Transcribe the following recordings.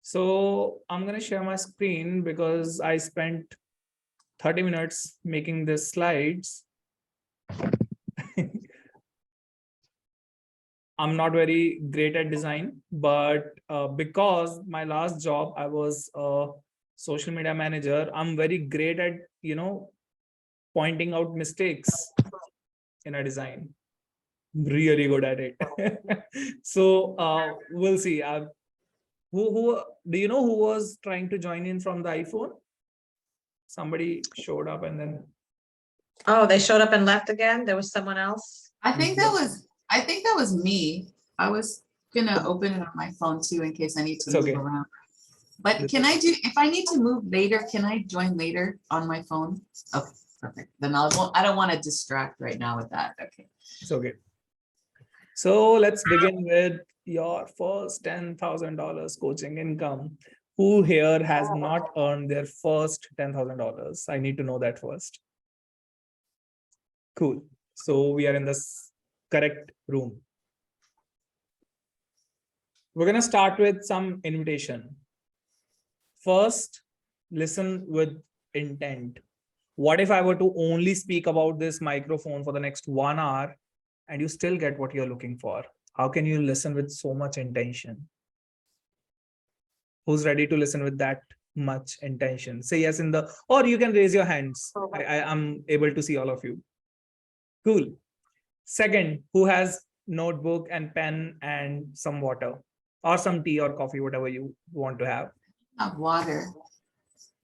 So I'm going to share my screen because I spent 30 minutes making these slides. I'm not very great at design, but because my last job, I was a social media manager, I'm very great at, pointing out mistakes in a design. Really good at it. So we'll see. Who do you know who was trying to join in from the iPhone? Somebody showed up and then. Oh, they showed up and left again? There was someone else? I think that was me. I was gonna open it on my phone too in case I need to move around. But can I if I need to move later, can I join later on my phone? Okay, perfect. Then I don't want to distract right now with that. Okay. It's okay. So let's begin with your first $10,000 coaching income. Who here has not earned their first $10,000? I need to know that first. Cool. So we are in this correct room. We're going to start with some invitation. First, listen with intent. What if I were to only speak about this microphone for the next 1 hour and you still get what you're looking for? How can you listen with so much intention? Who's ready to listen with that much intention? Say yes or you can raise your hands. I am able to see all of you. Cool. Second, who has notebook and pen and some water or some tea or coffee, whatever you want to have? Water.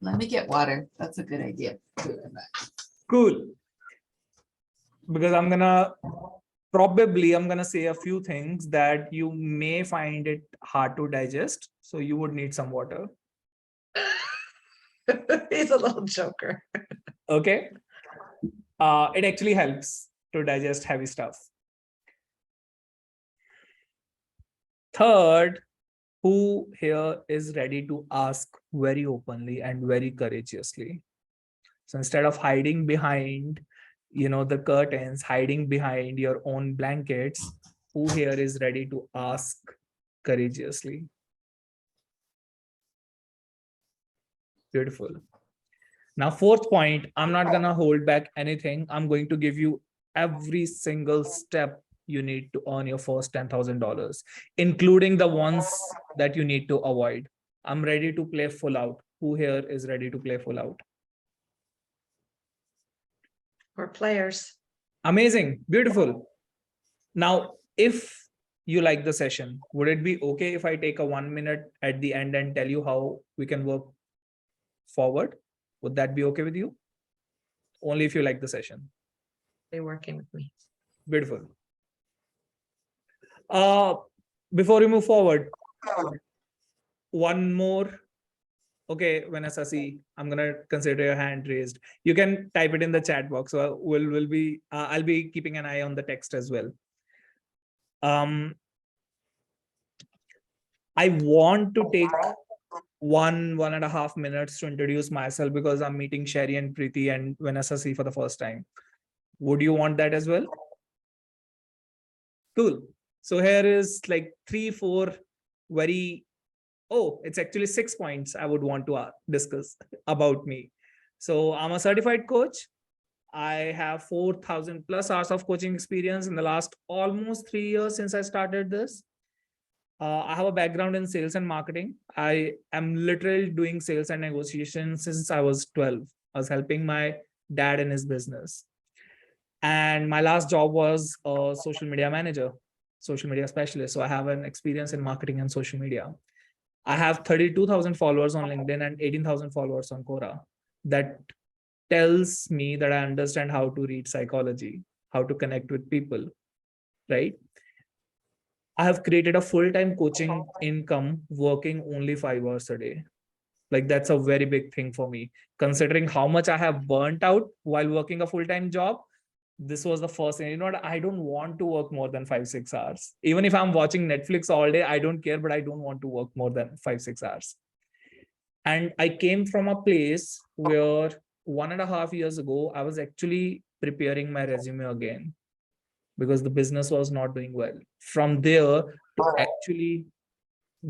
Let me get water. That's a good idea. Cool. Because I'm gonna say a few things that you may find it hard to digest. So you would need some water. He's a little joker. Okay. It actually helps to digest heavy stuff. Third, who here is ready to ask very openly and very courageously? So instead of hiding behind, the curtains, hiding behind your own blankets, who here is ready to ask courageously? Beautiful. Now, fourth point, I'm not going to hold back anything. I'm going to give you every single step you need to earn your first $10,000, including the ones that you need to avoid. I'm ready to play full out. Who here is ready to play full out? We're players. Amazing. Beautiful. Now, if you like the session, would it be okay if I take a 1 minute at the end and tell you how we can work forward? Would that be okay with you? Only if you like the session. They're working with me. Beautiful. Before we move forward, one more. Okay, Vanessa, see, I'm gonna consider your hand raised. You can type it in the chat box. So I'll be keeping an eye on the text as well. I want to take 1.5 minutes to introduce myself because I'm meeting Sherry and Preeti and Vanessa C for the first time. Would you want that as well? Cool. So here is like 3-4 very, it's actually 6 points I would want to discuss about me. So I'm a certified coach. I have 4,000 plus hours of coaching experience in the last almost 3 years since I started this. I have a background in sales and marketing. I am literally doing sales and negotiations since I was 12. I was helping my dad in his business. And my last job was a social media manager, social media specialist. So I have an experience in marketing and social media. I have 32,000 followers on LinkedIn and 18,000 followers on Quora. That tells me that I understand how to read psychology, how to connect with people, right? I have created a full-time coaching income working only 5 hours a day. Like that's a very big thing for me. Considering how much I have burnt out while working a full-time job, this was the first thing. You know what? I don't want to work more than 5-6 hours. Even if I'm watching Netflix all day, I don't care, but I don't want to work more than 5-6 hours. And I came from a place where 1.5 years ago, I was actually preparing my resume again because the business was not doing well. From there to actually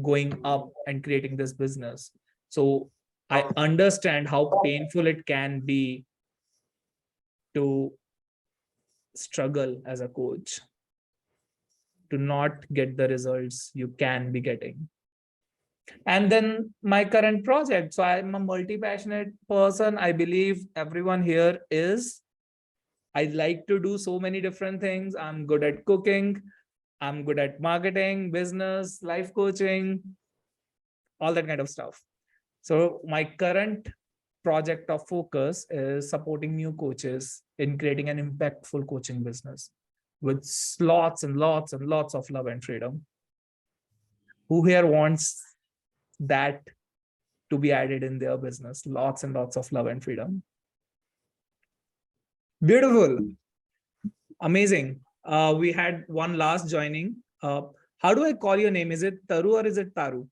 going up and creating this business. So I understand how painful it can be to struggle as a coach, to not get the results you can be getting. And then my current project. So I'm a multi-passionate person. I believe everyone here is. I like to do so many different things. I'm good at cooking. I'm good at marketing, business, life coaching, all that kind of stuff. So my current project of focus is supporting new coaches in creating an impactful coaching business with lots and lots and lots of love and freedom. Who here wants that to be added in their business? Lots and lots of love and freedom. Beautiful. Amazing. We had one last joining. How do I call your name? Is it Taru or is it Taru?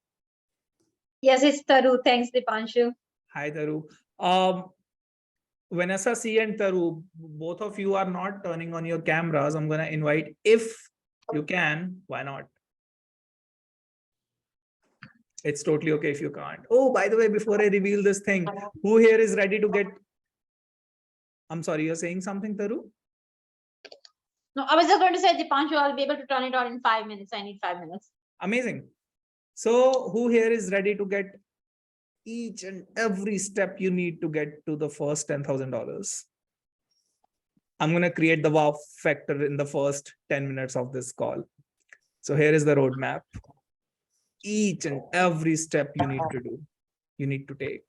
Yes, it's Taru. Thanks, Dipanshu. Hi, Taru. Vanessa C and Taru, both of you are not turning on your cameras. I'm going to invite, if you can, why not? It's totally okay if you can't. Oh, by the way, before I reveal this thing, who here is ready to get... I'm sorry, you're saying something, Taru? No, I was just going to say, Dipanshu, I'll be able to turn it on in 5 minutes. I need 5 minutes. Amazing. So who here is ready to get each and every step you need to get to the first $10,000? I'm going to create the wow factor in the first 10 minutes of this call. So here is the roadmap. Each and every step you need to do, you need to take.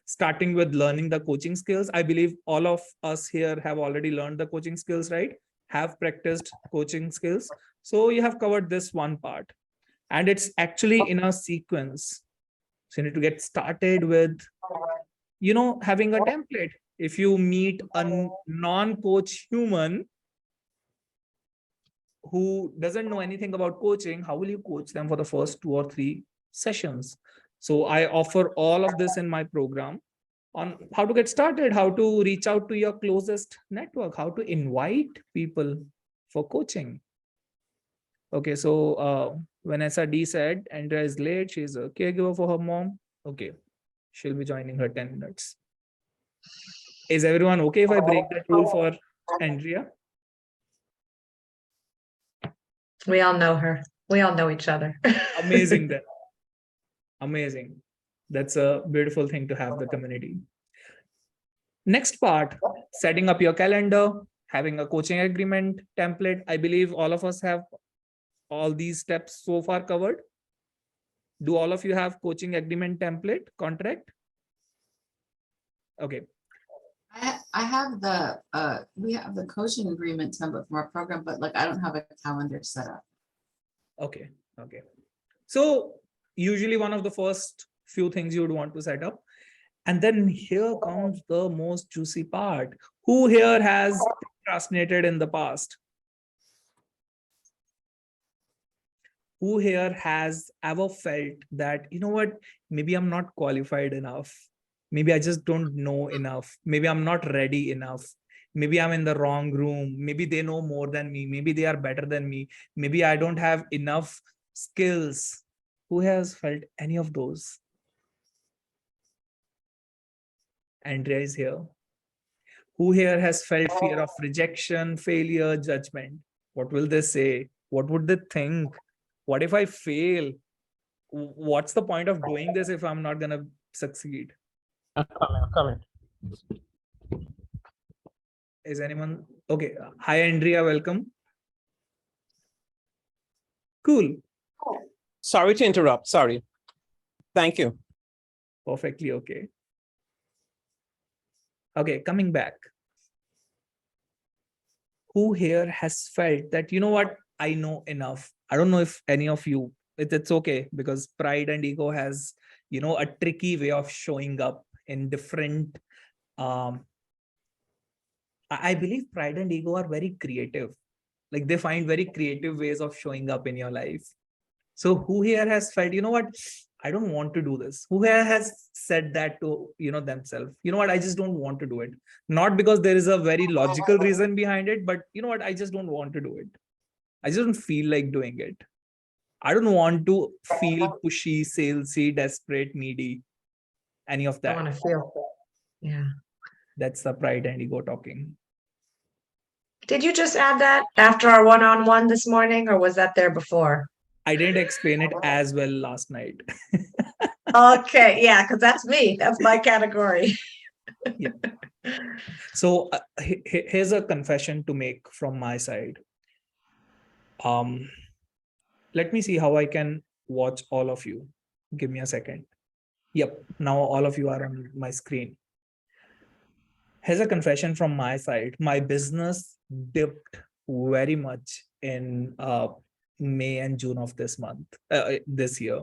Starting with learning the coaching skills. I believe all of us here have already learned the coaching skills, right? Have practiced coaching skills. So you have covered this one part. And it's actually in a sequence. So you need to get started with, having a template. If you meet a non-coach human who doesn't know anything about coaching, how will you coach them for the first 2 or 3 sessions? So I offer all of this in my program on how to get started, how to reach out to your closest network, how to invite people for coaching. Okay, so Vanessa D said, Andrea is late. She's a caregiver for her mom. Okay, she'll be joining her 10 minutes. Is everyone okay if I break that rule for Andrea? We all know her. We all know each other. Amazing then. Amazing. That's a beautiful thing to have the community. Next part, setting up your calendar, having a coaching agreement template. I believe all of us have all these steps so far covered. Do all of you have coaching agreement template contract? Okay. I have the we have the coaching agreement template from our program, but like I don't have a calendar set up. Okay. So usually one of the first few things you would want to set up. And then here comes the most juicy part. Who here has procrastinated in the past? Who here has ever felt that, maybe I'm not qualified enough. Maybe I just don't know enough. Maybe I'm not ready enough. Maybe I'm in the wrong room. Maybe they know more than me. Maybe they are better than me. Maybe I don't have enough skills. Who has felt any of those? Andrea is here. Who here has felt fear of rejection, failure, judgment? What will they say? What would they think? What if I fail? What's the point of doing this if I'm not going to succeed? I'm coming. Is anyone? Okay. Hi, Andrea. Welcome. Cool. Sorry to interrupt. Sorry. Thank you. Perfectly okay. Okay, coming back. Who here has felt that, I know enough? I don't know if any of you, it's okay, because pride and ego has, a tricky way of showing up in different, I believe pride and ego are very creative. Like they find very creative ways of showing up in your life. So who here has felt, I don't want to do this? Who here has said that to, themselves? I just don't want to do it. Not because there is a very logical reason behind it, but I just don't want to do it. I just don't feel like doing it. I don't want to feel pushy, salesy, desperate, needy, any of I that. want to feel. Yeah. That's the pride and ego talking. Did you just add that after our one-on-one this morning, or was that there before? I didn't explain it as well last night. Okay, yeah, because that's me. That's my category. So here's a confession to make from my side. Let me see how I can watch all of you. Give me a second. Yep, now all of you are on my screen. Here's a confession from my side. My business dipped very much in May and June of this year.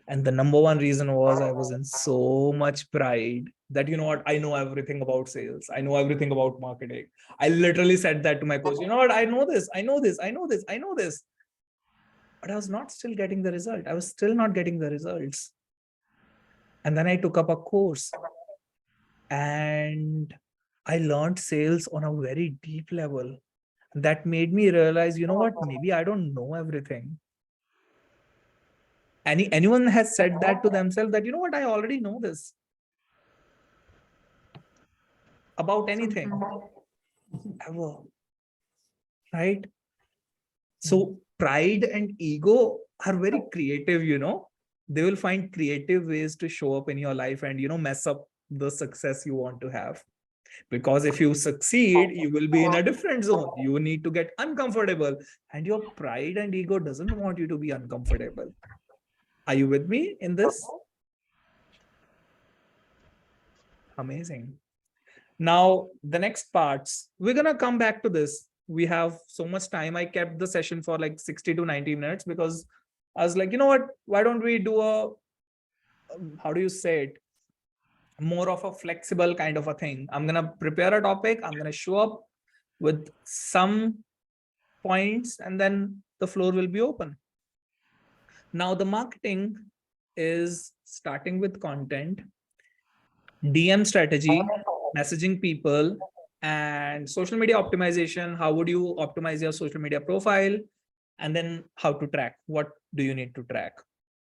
And the number one reason was I was in so much pride that, you know what, I know everything about sales. I know everything about marketing. I literally said that to my coach, you know what, I know this, I know this, I know this, I know this. But I was not still getting the result. I was still not getting the results. And then I took up a course and I learned sales on a very deep level. That made me realize, you know what, maybe I don't know everything. Anyone has said that to themselves that, you know what, I already know this about anything ever, right? So pride and ego are very creative, they will find creative ways to show up in your life and, mess up the success you want to have. Because if you succeed, you will be in a different zone. You need to get uncomfortable, and your pride and ego doesn't want you to be uncomfortable. Are you with me in this? Amazing. Now, the next parts, we're going to come back to this. We have so much time. I kept the session for like 60 to 90 minutes because I was like, you know what, why don't we do how do you say it? More of a flexible kind of a thing. I'm going to prepare a topic. I'm going to show up with some points and then the floor will be open. Now, the marketing is starting with content, DM strategy, messaging people, and social media optimization. How would you optimize your social media profile? And then how to track. What do you need to track?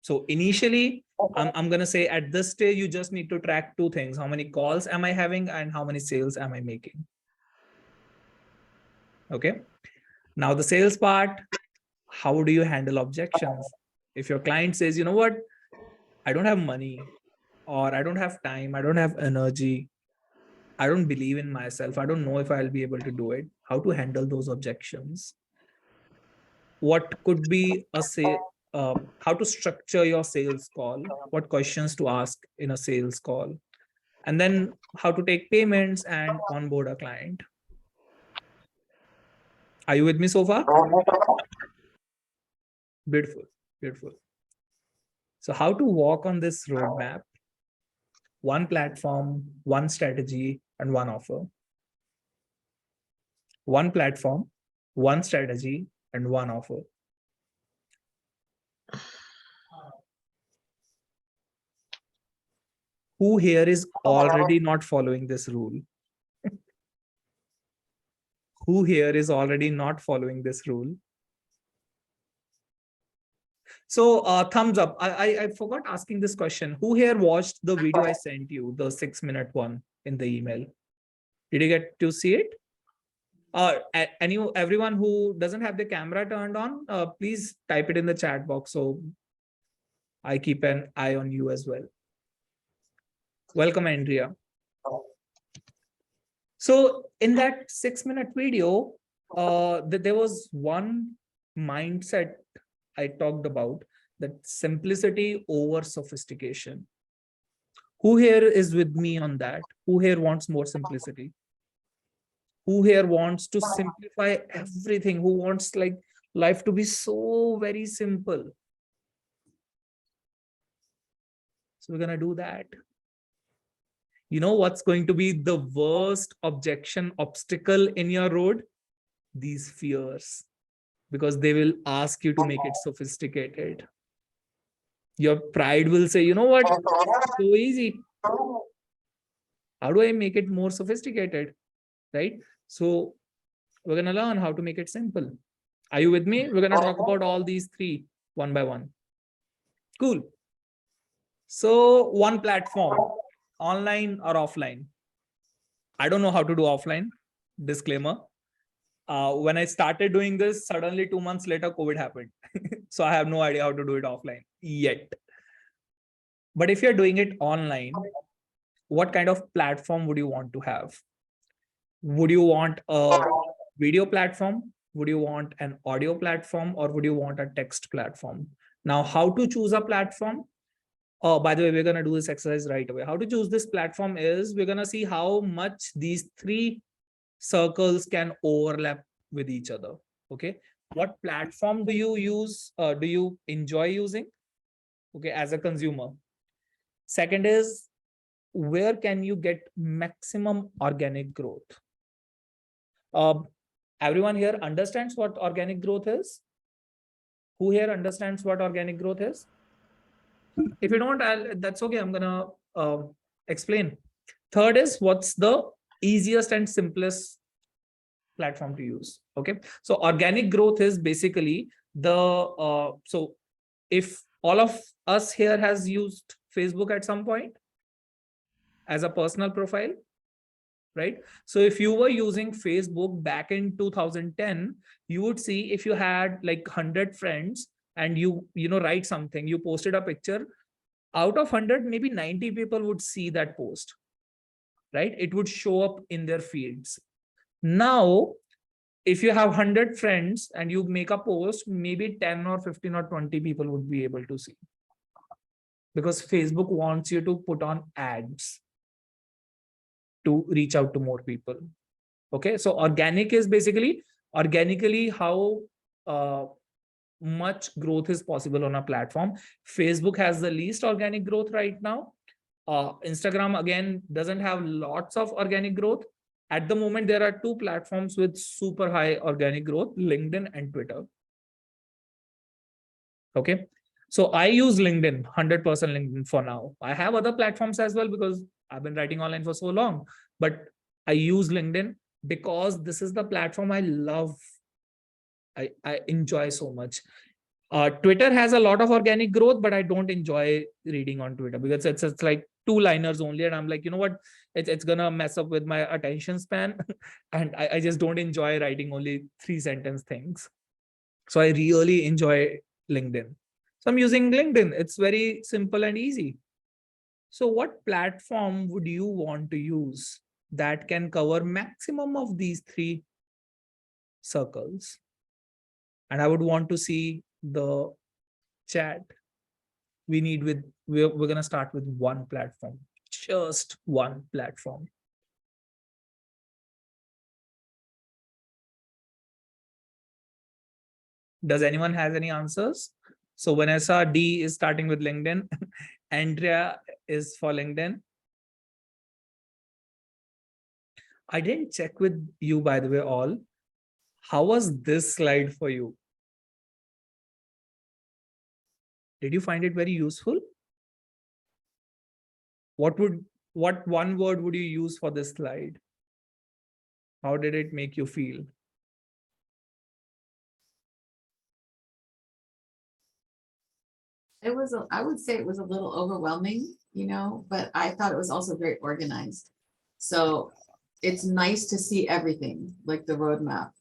So initially, I'm going to say at this stage, you just need to track two things. How many calls am I having and how many sales am I making? Okay. Now the sales part, how do you handle objections? If your client says, you know what, I don't have money, or I don't have time, I don't have energy, I don't believe in myself, I don't know if I'll be able to do it, how to handle those objections? What could be how to structure your sales call, what questions to ask in a sales call, and then how to take payments and onboard a client. Are you with me so far? Beautiful, beautiful. So how to walk on this roadmap? One platform, one strategy, and one offer. One platform, one strategy, and one offer. Who here is already not following this rule? Who here is already not following this rule? So thumbs up. I forgot asking this question. Who here watched the video I sent you, the 6-minute one in the email? Did you get to see it? Everyone who doesn't have the camera turned on, please type it in the chat box so I keep an eye on you as well. Welcome, Andrea. So in that 6-minute video, there was one mindset I talked about, that simplicity over sophistication. Who here is with me on that? Who here wants more simplicity? Who here wants to simplify everything? Who wants like life to be so very simple? So we're going to do that. You know what's going to be the worst obstacle in your road? These fears, because they will ask you to make it sophisticated. Your pride will say, you know what, it's so easy. How do I make it more sophisticated? Right? So we're going to learn how to make it simple. Are you with me? We're going to talk about all these three. one by one. Cool. So one platform, online or offline. I don't know how to do offline. Disclaimer. When I started doing this, suddenly 2 months later, COVID happened. So I have no idea how to do it offline yet. But if you're doing it online, what kind of platform would you want to have? Would you want a video platform? Would you want an audio platform, or would you want a text platform? Now, how to choose a platform? Oh, by the way, we're going to do this exercise right away. How to choose this platform is we're going to see how much these three circles can overlap with each other. Okay. What platform do you use? Do you enjoy using? Okay. As a consumer. Second is, where can you get maximum organic growth? Everyone here understands what organic growth is? Who here understands what organic growth is? If you don't, that's okay. I'm gonna explain. Third is, what's the easiest and simplest platform to use? Okay, so organic growth is basically the so if all of us here has used Facebook at some point as a personal profile, right? So if you were using Facebook back in 2010, you would see if you had like 100 friends and you write something, you posted a picture, out of 100, maybe 90 people would see that post, right? It would show up in their feeds. Now, if you have 100 friends and you make a post, maybe 10 or 15 or 20 people would be able to see, because Facebook wants you to put on ads to reach out to more people. Okay, so organic is basically organically how much growth is possible on a platform. Facebook has the least organic growth right now. Instagram again doesn't have lots of organic growth. At the moment, there are two platforms with super high organic growth, LinkedIn and Twitter. Okay, so I use LinkedIn, 100% LinkedIn for now. I have other platforms as well because I've been writing online for so long, but I use LinkedIn because this is the platform I love. I enjoy so much. Twitter has a lot of organic growth, but I don't enjoy reading on Twitter because it's like 2-liners only. And I'm like, you know what? It's going to mess up with my attention span. And I just don't enjoy writing only 3-sentence things. So I really enjoy LinkedIn. So I'm using LinkedIn. It's very simple and easy. So what platform would you want to use that can cover maximum of these 3 circles? And I would want to see the chat. We're going to start with one platform, just one platform. Does anyone has any answers? So Vanessa D is starting with LinkedIn. Andrea is for LinkedIn. I didn't check with you, by the way, all. How was this slide for you? Did you find it very useful? What one word would you use for this slide? How did it make you feel? I would say it was a little overwhelming, but I thought it was also very organized. So it's nice to see everything, like the roadmap,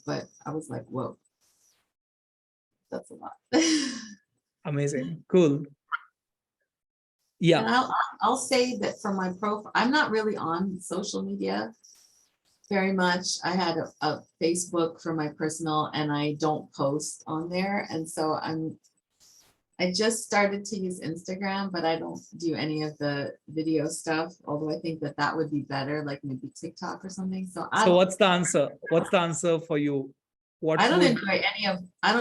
but I was like, whoa, that's a lot. Amazing. Cool. Yeah. And I'll say that for my profile, I'm not really on social media very much. I had a Facebook for my personal, and I don't post on there. And so I just started to use Instagram, but I don't do any of the video stuff, although I think that would be better, like maybe TikTok or something. So what's the answer? What's the answer for you? I don't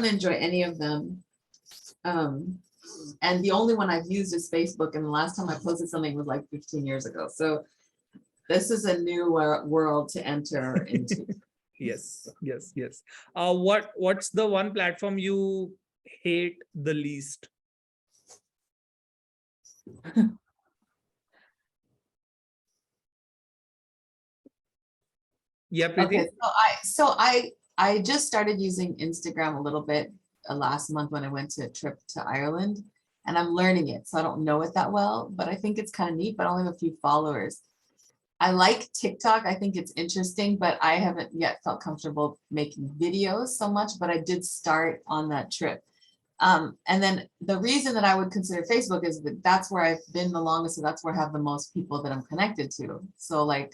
enjoy any of them. And the only one I've used is Facebook, and the last time I posted something was like 15 years ago. So this is a new world to enter into. Yes. What's the one platform you hate the least? Yeah, Preeti? Okay, so I just started using Instagram a little bit, last month when I went to a trip to Ireland, and I'm learning it. So I don't know it that well, but I think it's kind of neat, but I only have a few followers. I like TikTok. I think it's interesting, but I haven't yet felt comfortable making videos so much, but I did start on that trip. And then the reason that I would consider Facebook is that that's where I've been the longest, and that's where I have the most people that I'm connected to. So like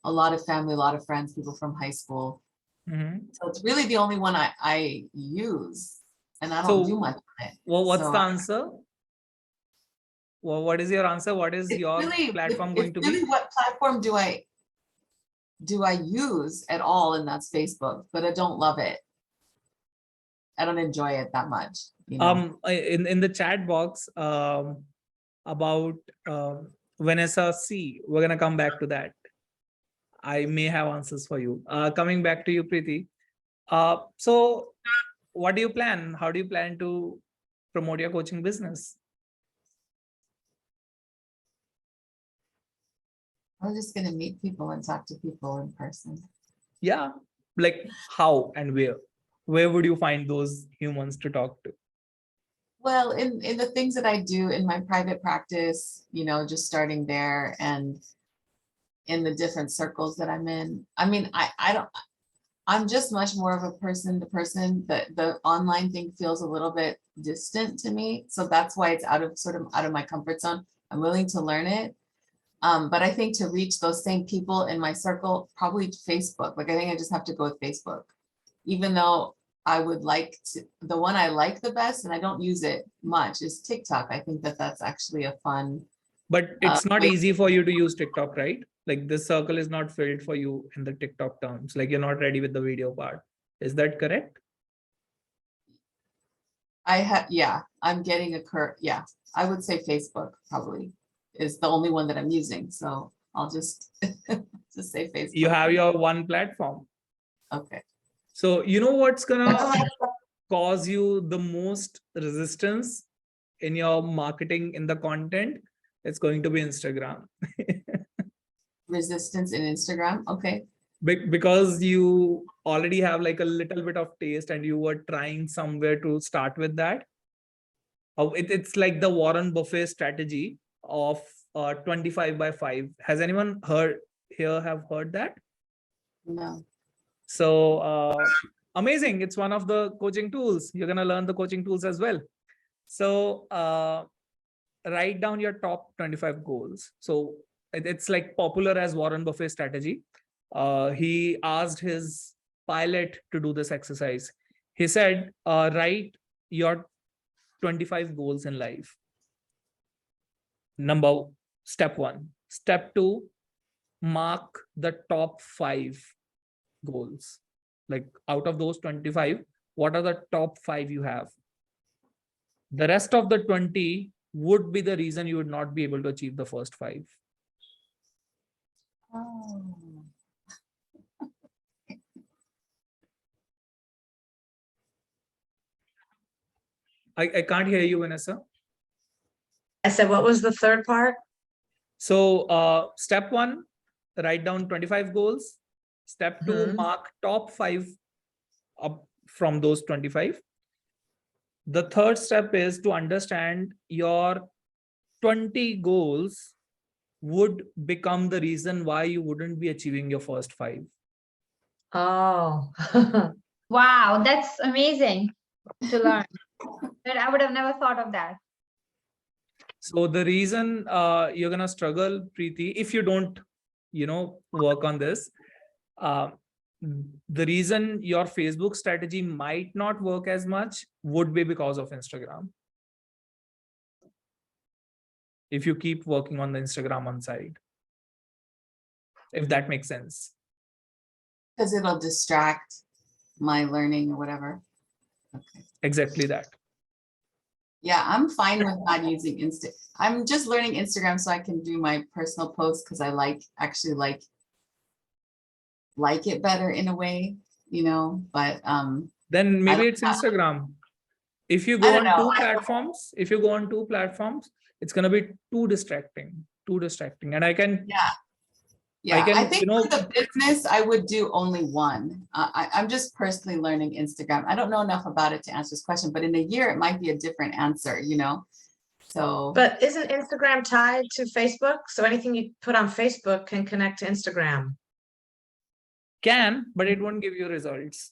a lot of family, a lot of friends, people from high school. Mhm. So it's really the only one I use, and I don't do So, much on it. well, what's So the answer? Well, what is your answer? What is it's your really, platform it's going to really be? what platform do I use at all, and that's Facebook, but I don't love it. I don't enjoy it that much, you know. In the chat box, about Vanessa C, we're gonna come back to that. I may have answers for you. Coming back to you, Preeti. So what do you plan? How do you plan to promote your coaching business? I'm just gonna meet people and talk to people in person. Yeah, like how and where? Where would you find those humans to talk to? Well, in the things that I do in my private practice, you know, just starting there, and in the different circles that I'm in. I mean, I'm just much more of a person to person. The online thing feels a little bit distant to me. So that's why it's out of my comfort zone. I'm willing to learn it. But I think to reach those same people in my circle, probably Facebook. Like I think I just have to go with Facebook, even though I would like to, the one I like the best, and I don't use it much, is TikTok. I think that that's actually a fun. But it's not way- easy for you to use TikTok, right? Like this circle is not filled for you in the TikTok terms. Like you're not ready with the video part. Is that correct? Yeah, I'm getting yeah, I would say Facebook probably is the only one that I'm using. So I'll just, just say Facebook. You have your one platform. Okay. So you know what's gonna cause you the most resistance in your marketing, in the content? It's going to be Instagram. Resistance in Instagram. Okay. Because you already have like a little bit of taste and you were trying somewhere to start with that. It's like the Warren Buffett strategy of 25/5. Has anyone have heard that? No. So amazing. It's one of the coaching tools. You're going to learn the coaching tools as well. So write down your top 25 goals. So it's like popular as Warren Buffett strategy. He asked his pilot to do this exercise. He said, write your 25 goals in life. Step 1. Step 2, mark the top 5 goals. Like out of those 25, what are the top 5 you have? The rest of the 20 would be the reason you would not be able to achieve the first 5. Oh. I can't hear you, Vanessa. I said, what was the third part? So step 1, write down 25 goals. Step 2, Mhm. mark top 5 up from those 25. The third step is to understand your 20 goals would become the reason why you wouldn't be achieving your first 5. Oh. Wow, that's amazing to learn. But I would have never thought of that. So the reason you're gonna struggle, Preeti, if you don't, work on this, the reason your Facebook strategy might not work as much would be because of Instagram. If you keep working on the Instagram on side, if that makes sense. Because it'll distract my learning or whatever. Okay. Exactly that. Yeah, I'm fine with not using I'm just learning Instagram so I can do my personal posts because I actually like it better in a way, but Then maybe don't it's Instagram. If you I go don't on know. two platforms, it's gonna be too distracting. And I can, Yeah. Yeah, can, I think you know, for the business, I would do only one. I'm just personally learning Instagram. I don't know enough about it to answer this question, but in a year, it might be a different answer, you know? So, But isn't Instagram tied to Facebook? So anything you put on Facebook can connect to Instagram. can, but it won't give you results.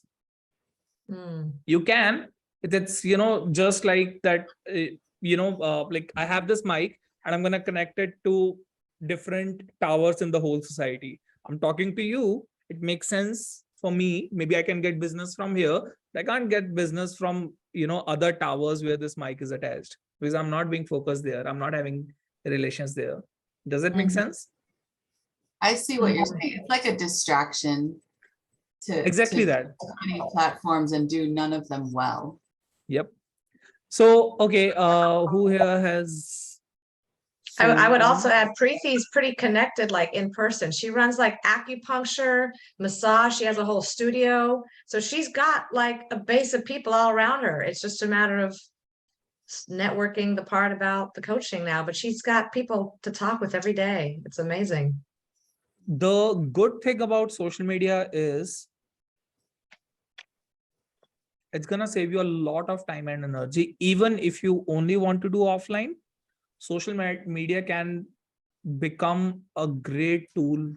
Hmm. You can, it's, you know, just like that, like I have this mic and I'm going to connect it to different towers in the whole society. I'm talking to you. It makes sense for me. Maybe I can get business from here. I can't get business from, you know, other towers where this mic is attached, because I'm not being focused there. I'm not having relations there. Does it make Mhm. sense? I see what you're saying. It's like a distraction to Exactly that. many platforms and do none of them well. Yep. So, okay, who here has... I would So, also add Preethi's pretty connected, like in person. She runs like acupuncture, massage. She has a whole studio. So she's got like a base of people all around her. It's just a matter of networking the part about the coaching now, but she's got people to talk with every day. It's amazing. the good thing about social media is it's going to save you a lot of time and energy. Even if you only want to do offline, social media can become a great tool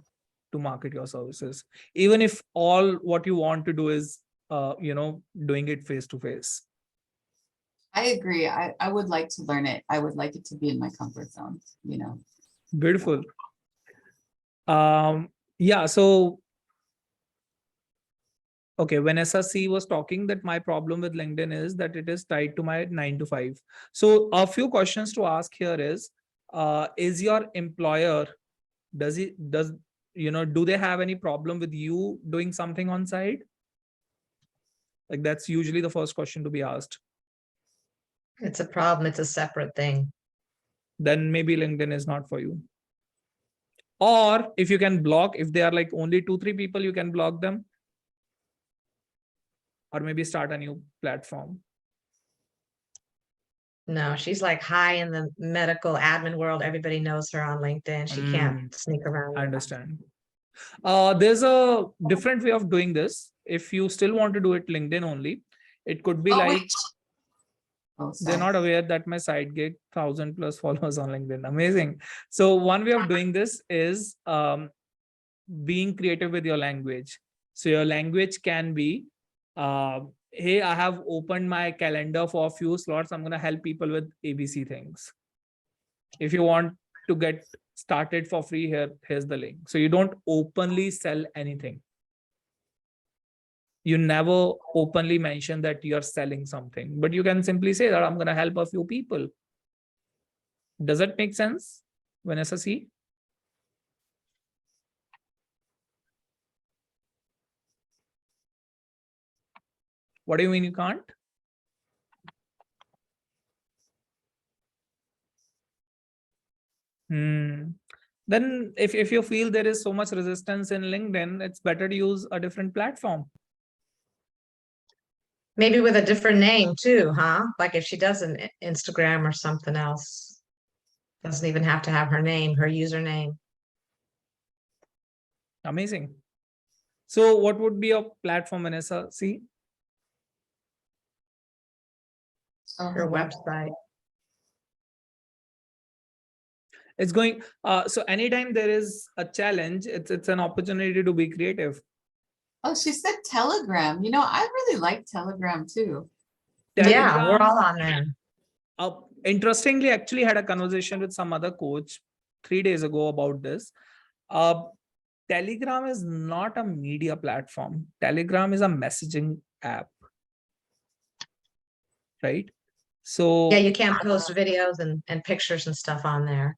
to market your services. Even if all what you want to do is, doing it face to face. I agree. I would like to learn it. I would like it to be in my comfort zone, you know. Beautiful. Yeah, so okay, Vanessa C was talking that my problem with LinkedIn is that it is tied to my 9 to 5. So a few questions to ask here is your employer, do they have any problem with you doing something on site? Like that's usually the first question to be asked. It's a problem. It's a separate thing. Then maybe LinkedIn is not for you. Or if you can block, if they are like only 2-3 people, you can block them. Or maybe start a new platform. No, she's like high in the medical admin world. Everybody knows her on LinkedIn. She can't sneak around. I understand. There's a different way of doing this. If you still want to do it LinkedIn only, it could be like, Wait. Oh, they're sorry. not aware that my side gig 1,000+ followers on LinkedIn. Amazing. So one way of doing this is being creative with your language. So your language can be, hey, I have opened my calendar for a few slots. I'm going to help people with ABC things. If you want to get started for free, here's the link. So you don't openly sell anything. You never openly mention that you're selling something, but you can simply say that I'm going to help a few people. Does that make sense, Vanessa C? What do you mean you can't? Then if you feel there is so much resistance in LinkedIn, it's better to use a different platform. Maybe with a different name too, huh? Like if she does an Instagram or something else. Doesn't even have to have her name, her username. Amazing. So what would be a platform, Vanessa C? Her website. It's going, so anytime there is a challenge, it's an opportunity to be creative. Oh, she said Telegram. You know, I really like Telegram too. Yeah, we're all on there. Interestingly, actually had a conversation with some other coach 3 days ago about this. Telegram is not a media platform. Telegram is a messaging app. Right? So yeah, you can't post videos and pictures and stuff on there.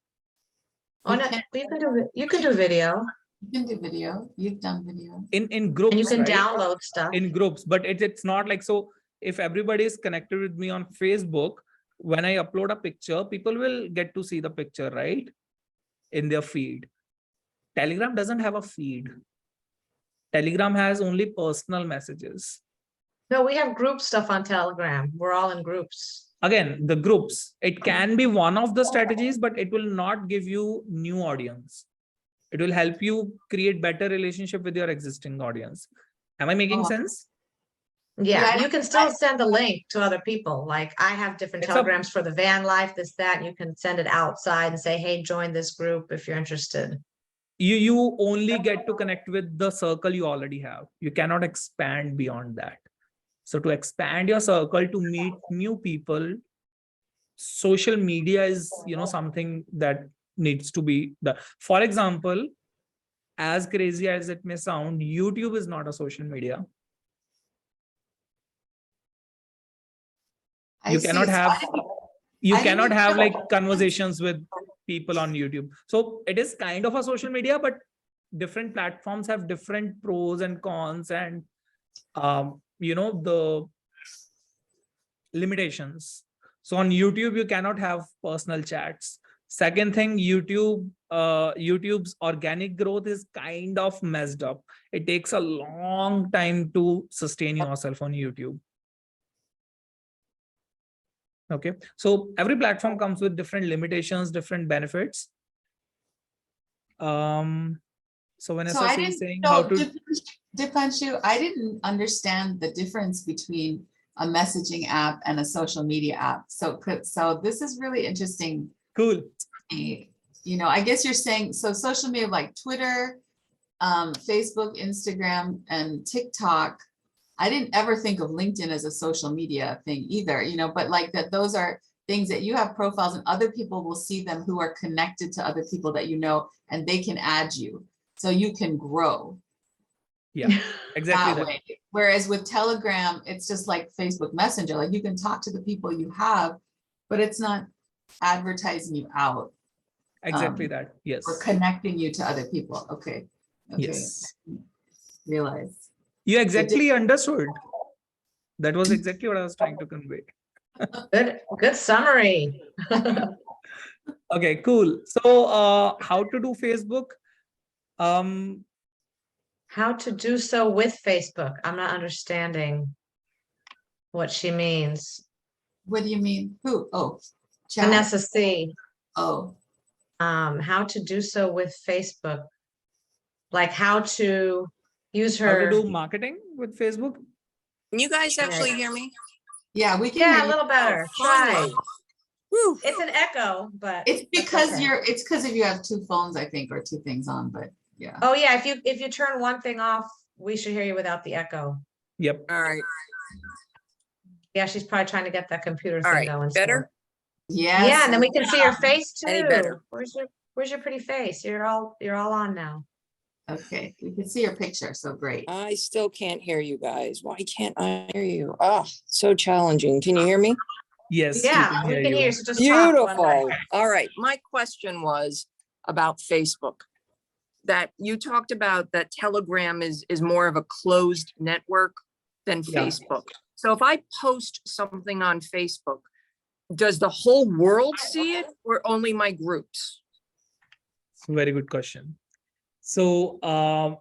Oh, no, you can do video. You can do video. You've done video. In groups, and you can right? download stuff. In groups, but it's not like, so if everybody is connected with me on Facebook, when I upload a picture, people will get to see the picture, right? In their feed. Telegram doesn't have a feed. Telegram has only personal messages. No, we have group stuff on Telegram. We're all in groups. Again, the groups, it can be one of the strategies, but it will not give you new audience. It will help you create better relationship with your existing audience. Am I making Oh. sense? Yeah, Yeah, you can still send a link to other people. Like I have different It's a- telegrams for the van life, this, that, and you can send it outside and say, hey, join this group if you're interested. You only get to connect with the circle you already have. You cannot expand beyond that. So to expand your circle, to meet new people, social media is, something that needs to be the, for example, as crazy as it may sound, YouTube is not a social media. I You see. cannot So have, you I didn't cannot even have know. like conversations with people on YouTube. So it is kind of a social media, but different platforms have different pros and cons, and the limitations. So on YouTube, you cannot have personal chats. Second thing, YouTube's organic growth is kind of messed up. It takes a long time to sustain yourself on YouTube. Okay, so every platform comes with different limitations, different benefits. So Vanessa, I she's didn't saying know, how to. Dipanshu, I didn't understand the difference between a messaging app and a social media app. So this is really interesting. Cool. I guess you're saying, so social media like Twitter, Facebook, Instagram, and TikTok. I didn't ever think of LinkedIn as a social media thing either, but like that, those are things that you have profiles and other people will see them who are connected to other people that and they can add you. So you can grow. Yeah, exactly that way. Whereas with Telegram, it's just like Facebook Messenger. Like you can talk to the people you have, but it's not advertising you out. Exactly that. Yes. Or connecting you to other people. Okay. Yes. Realize. You exactly understood. That was exactly what I was trying to convey. Good summary. Okay, cool. So how to do Facebook? How to do so with Facebook? I'm not understanding what she means. What do you mean? Who? Oh, chat. Vanessa C. Oh. How to do so with Facebook? Like how to use How to her. do marketing with Facebook? Can you guys actually hear me? Yeah, we can Yeah, hear a you. little better. Finally. Try. Whew. It's an echo, but It's that's because okay. it's because if you have two phones, I think, or two things on, but yeah. Oh yeah, if you turn one thing off, we should hear you without the echo. Yep. All right. Yeah, she's probably trying to get that computer All thing right. going. so- Better? Yes. Yeah, and then we can see your face too. Any better? Where's your pretty face? You're all on now. Okay, we can see your picture, so great. I still can't hear you guys. Why can't I hear you? Oh, so challenging. Can you hear me? Yes. Yeah, we hear can hear you. you. So just talk one way. Beautiful. All right. My question was about Facebook. That you talked about that Telegram is more of a closed network than Yeah. Facebook. So if I post something on Facebook, does the whole world see it or only my groups? Very good question. So I'm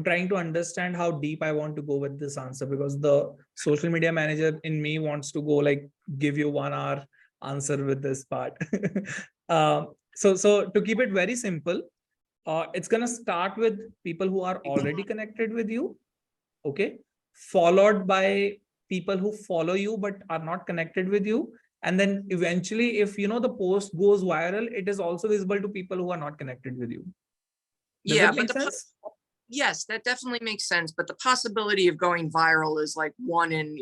trying to understand how deep I want to go with this answer, because the social media manager in me wants to go like give you 1 hour answer with this part. So to keep it very simple, it's gonna start with people who are already connected with you, okay, followed by people who follow you but are not connected with you, and then eventually, if the post goes viral, it is also visible to people who are not connected with you. Does Yeah, it make but sense? yes, that definitely makes sense. But the possibility of going viral is like 1 in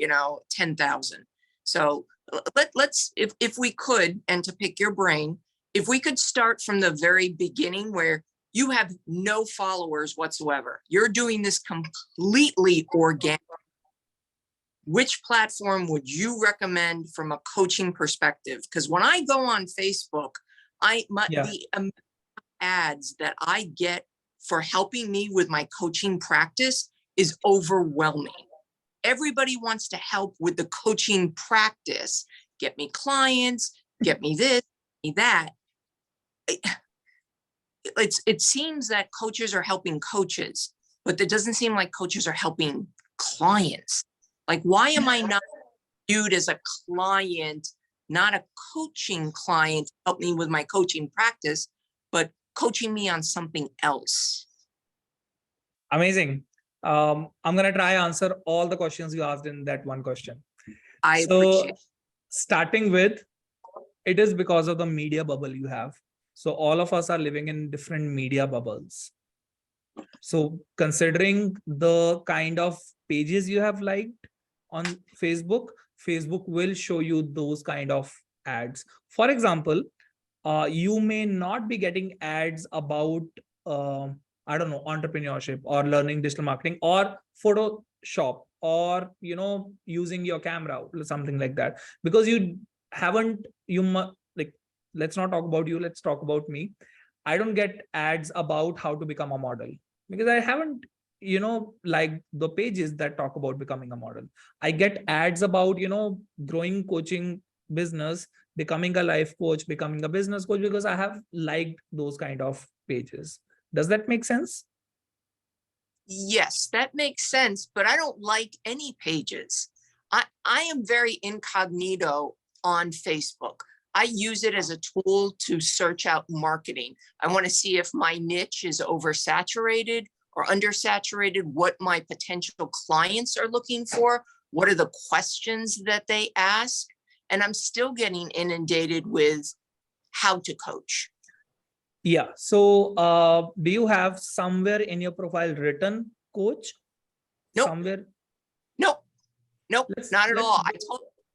10,000. So let's if we could, and to pick your brain, if we could start from the very beginning where you have no followers whatsoever, you're doing this completely organic. Which platform would you recommend from a coaching perspective? Because when I go on Facebook, the ads that I get for helping me with my coaching practice is overwhelming. Everybody wants to help with the coaching practice. Get me clients, get me this, get me that. It seems that coaches are helping coaches, but it doesn't seem like coaches are helping clients. Like, why am I not viewed as a client, not a coaching client to help me with my coaching practice, but coaching me on something else. Amazing. I'm going to try answer all the questions you asked in that one question. I appreciate. Starting with, it is because of the media bubble you have. So all of us are living in different media bubbles. So considering the kind of pages you have liked on Facebook, Facebook will show you those kind of ads. For example, you may not be getting ads about, I don't know, entrepreneurship or learning digital marketing or Photoshop or, using your camera or something like that, because you haven't, like, let's not talk about you. Let's talk about me. I don't get ads about how to become a model because I haven't, like the pages that talk about becoming a model. I get ads about, growing coaching business, becoming a life coach, becoming a business coach, because I have liked those kind of pages. Does that make sense? Yes, that makes sense, but I don't like any pages. I am very incognito on Facebook. I use it as a tool to search out marketing. I want to see if my niche is oversaturated or undersaturated, what my potential clients are looking for, what are the questions that they ask, and I'm still getting inundated with how to coach. Yeah. So do you have somewhere in your profile written coach? Nope. Somewhere? Nope, not at all.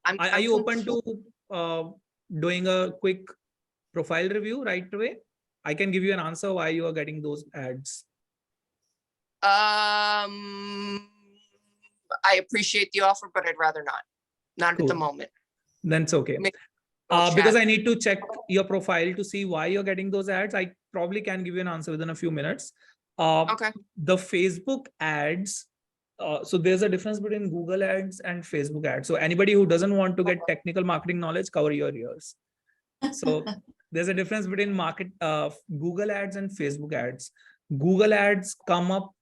Are you open to doing a quick profile review right away? I can give you an answer why you are getting those ads. I appreciate the offer, but I'd rather not at the Cool. moment. Then it's okay. Because I need to check your profile to see why you're getting those ads. I probably can give you an answer within a few minutes. Okay. The Facebook ads, so there's a difference between Google ads and Facebook ads. So anybody who doesn't want to get technical marketing knowledge, cover your ears. So there's a difference between Google ads and Facebook ads. Google ads come up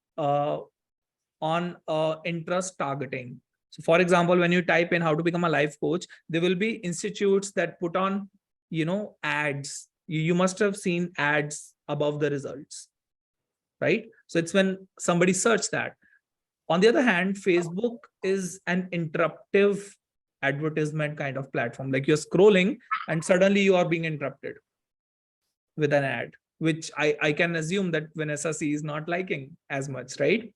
on interest targeting. So for example, when you type in how to become a life coach, there will be institutes that put on, ads. You must have seen ads above the results, right? So it's when somebody search that. On the other hand, Facebook is an interruptive advertisement kind of platform. Like you're scrolling and suddenly you are being interrupted with an ad, which I can assume that Vanessa C is not liking as much, right?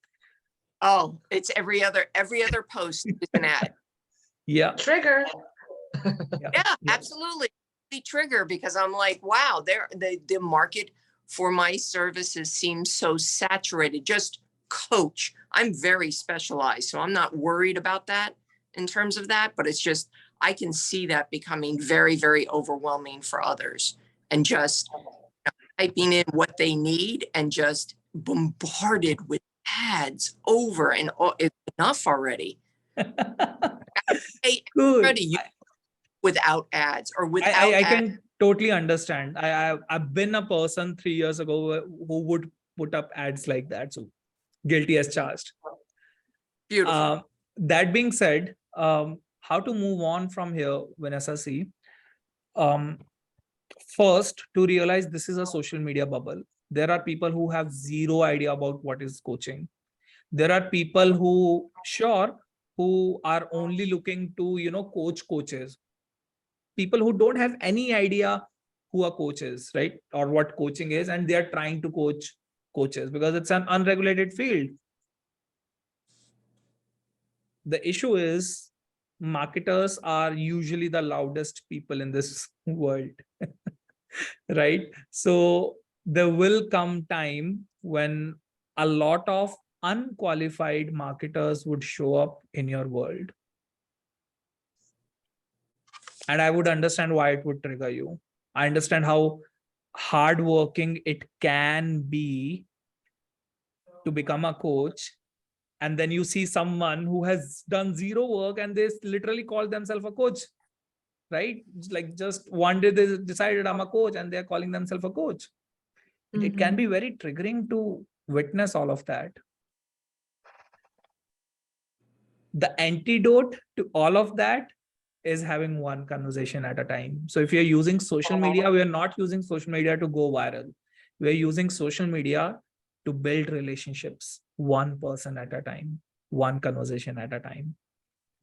Oh, it's every other post is an ad. Yeah. Trigger. Yeah, absolutely. The trigger, because I'm like, wow, the market for my services seems so saturated. Just coach. I'm very specialized, so I'm not worried about that in terms of that, but it's just, I can see that becoming very, very overwhelming for others, and just typing in what they need and just bombarded with ads over and over. It's enough already. Cool. Without ads or without I can totally understand. I've been a person 3 years ago who would put up ads like that. So guilty as charged. Beautiful. That being said, how to move on from here, Vanessa C? First, to realize this is a social media bubble. There are people who have zero idea about what is coaching. There are people who are only looking to, coach coaches. People who don't have any idea who are coaches, right? Or what coaching is, and they are trying to coach coaches because it's an unregulated field. The issue is marketers are usually the loudest people in this world, right? So there will come time when a lot of unqualified marketers would show up in your world. And I would understand why it would trigger you. I understand how hardworking it can be to become a coach. And then you see someone who has done zero work and they literally call themselves a coach, right? Like just one day they decided I'm a coach and they're calling themselves a coach. It can be very triggering to witness all of that. The antidote to all of that is having one conversation at a time. So if you're using social media, we are not using social media to go viral. We're using social media to build relationships, one person at a time, one conversation at a time.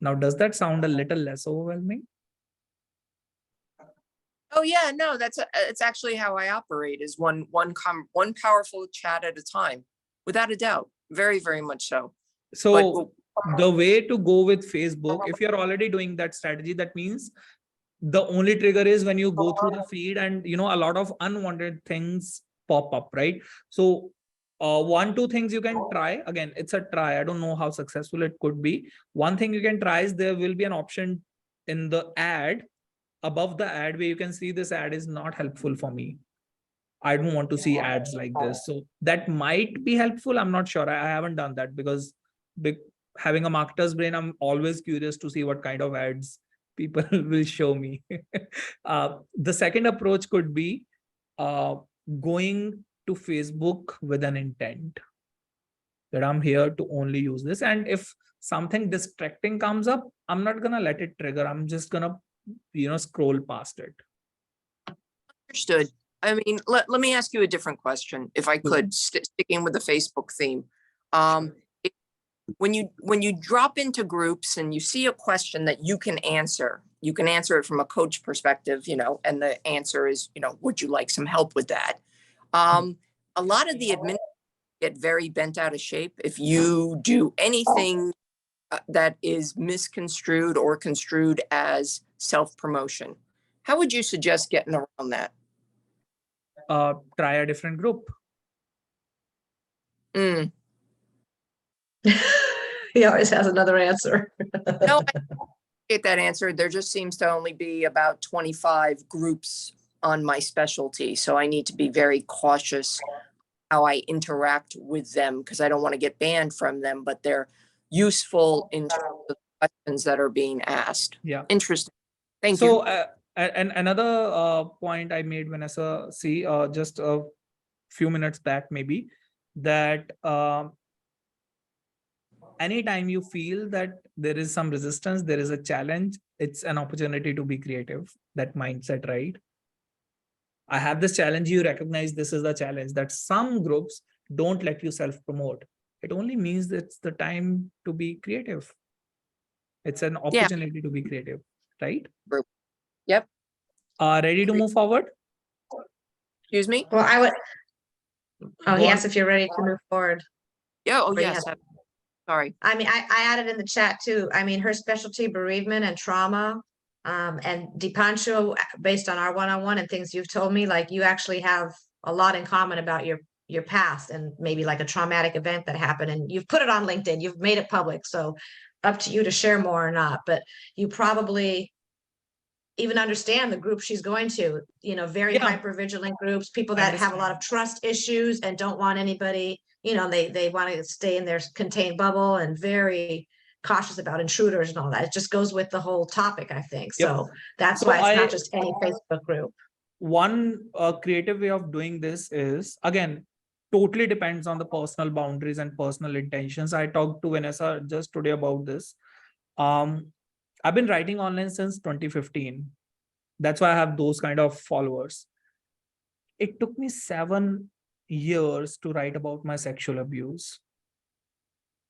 Now, does that sound a little less overwhelming? Oh yeah, no, it's actually how I operate, is one powerful chat at a time, without a doubt. Very, very much so. So the way to go with Facebook, if you're already doing that strategy, that means the only trigger is when you go through the feed and a lot of unwanted things pop up, right? So 1-2 things you can try. Again, it's a try. I don't know how successful it could be. One thing you can try is there will be an option in the ad, above the ad, where you can see this ad is not helpful for me. I don't want to see ads like this. So that might be helpful. I'm not sure. I haven't done that because having a marketer's brain, I'm always curious to see what kind of ads people will show me. The second approach could be going to Facebook with an intent that I'm here to only use this. And if something distracting comes up, I'm not going to let it trigger. I'm just going to, scroll past it. Understood. I mean, let me ask you a different question, if I could, sticking with the Facebook theme. When you drop into groups and you see a question that you can answer it from a coach perspective, and the answer is, would you like some help with that? A lot of the admin get very bent out of shape if you do anything that is misconstrued or construed as self-promotion. How would you suggest getting around that? Try a different group. He always has another answer. No, I get that answer. There just seems to only be about 25 groups on my specialty. So I need to be very cautious how I interact with them, because I don't want to get banned from them, but they're useful in terms of the questions that are being asked. Yeah. Interesting. Thank you. you. And another point I made, Vanessa, just a few minutes back, maybe, that anytime you feel that there is some resistance, there is a challenge, it's an opportunity to be creative. That mindset, right? I have this challenge, you recognize this is the challenge, that some groups don't let you self-promote. It only means that it's the time to be creative. It's an opportunity to be creative, right? Yep. Ready to move forward? Excuse me? Well, I would. Oh, Go he on. asked if you're ready to move forward. Yeah. Oh, Or you yes. have- Sorry. I mean, I added in the chat too. I mean, her specialty, bereavement and trauma. And Dipanshu, based on our one-on-one and things you've told me, like you actually have a lot in common about your past and maybe like a traumatic event that happened, and you've put it on LinkedIn, you've made it public. So up to you to share more or not, but you probably even understand the group she's going to, very hyper vigilant groups, people that have a lot of trust issues and don't want anybody, they want to stay in their contained bubble and very cautious about intruders and all that. It just goes with the whole topic, I think. So that's why it's not just any Facebook group. One creative way of doing this is, again, totally depends on the personal boundaries and personal intentions. I talked to Vanessa just today about this. I've been writing online since 2015. That's why I have those kind of followers. It took me 7 years to write about my sexual abuse.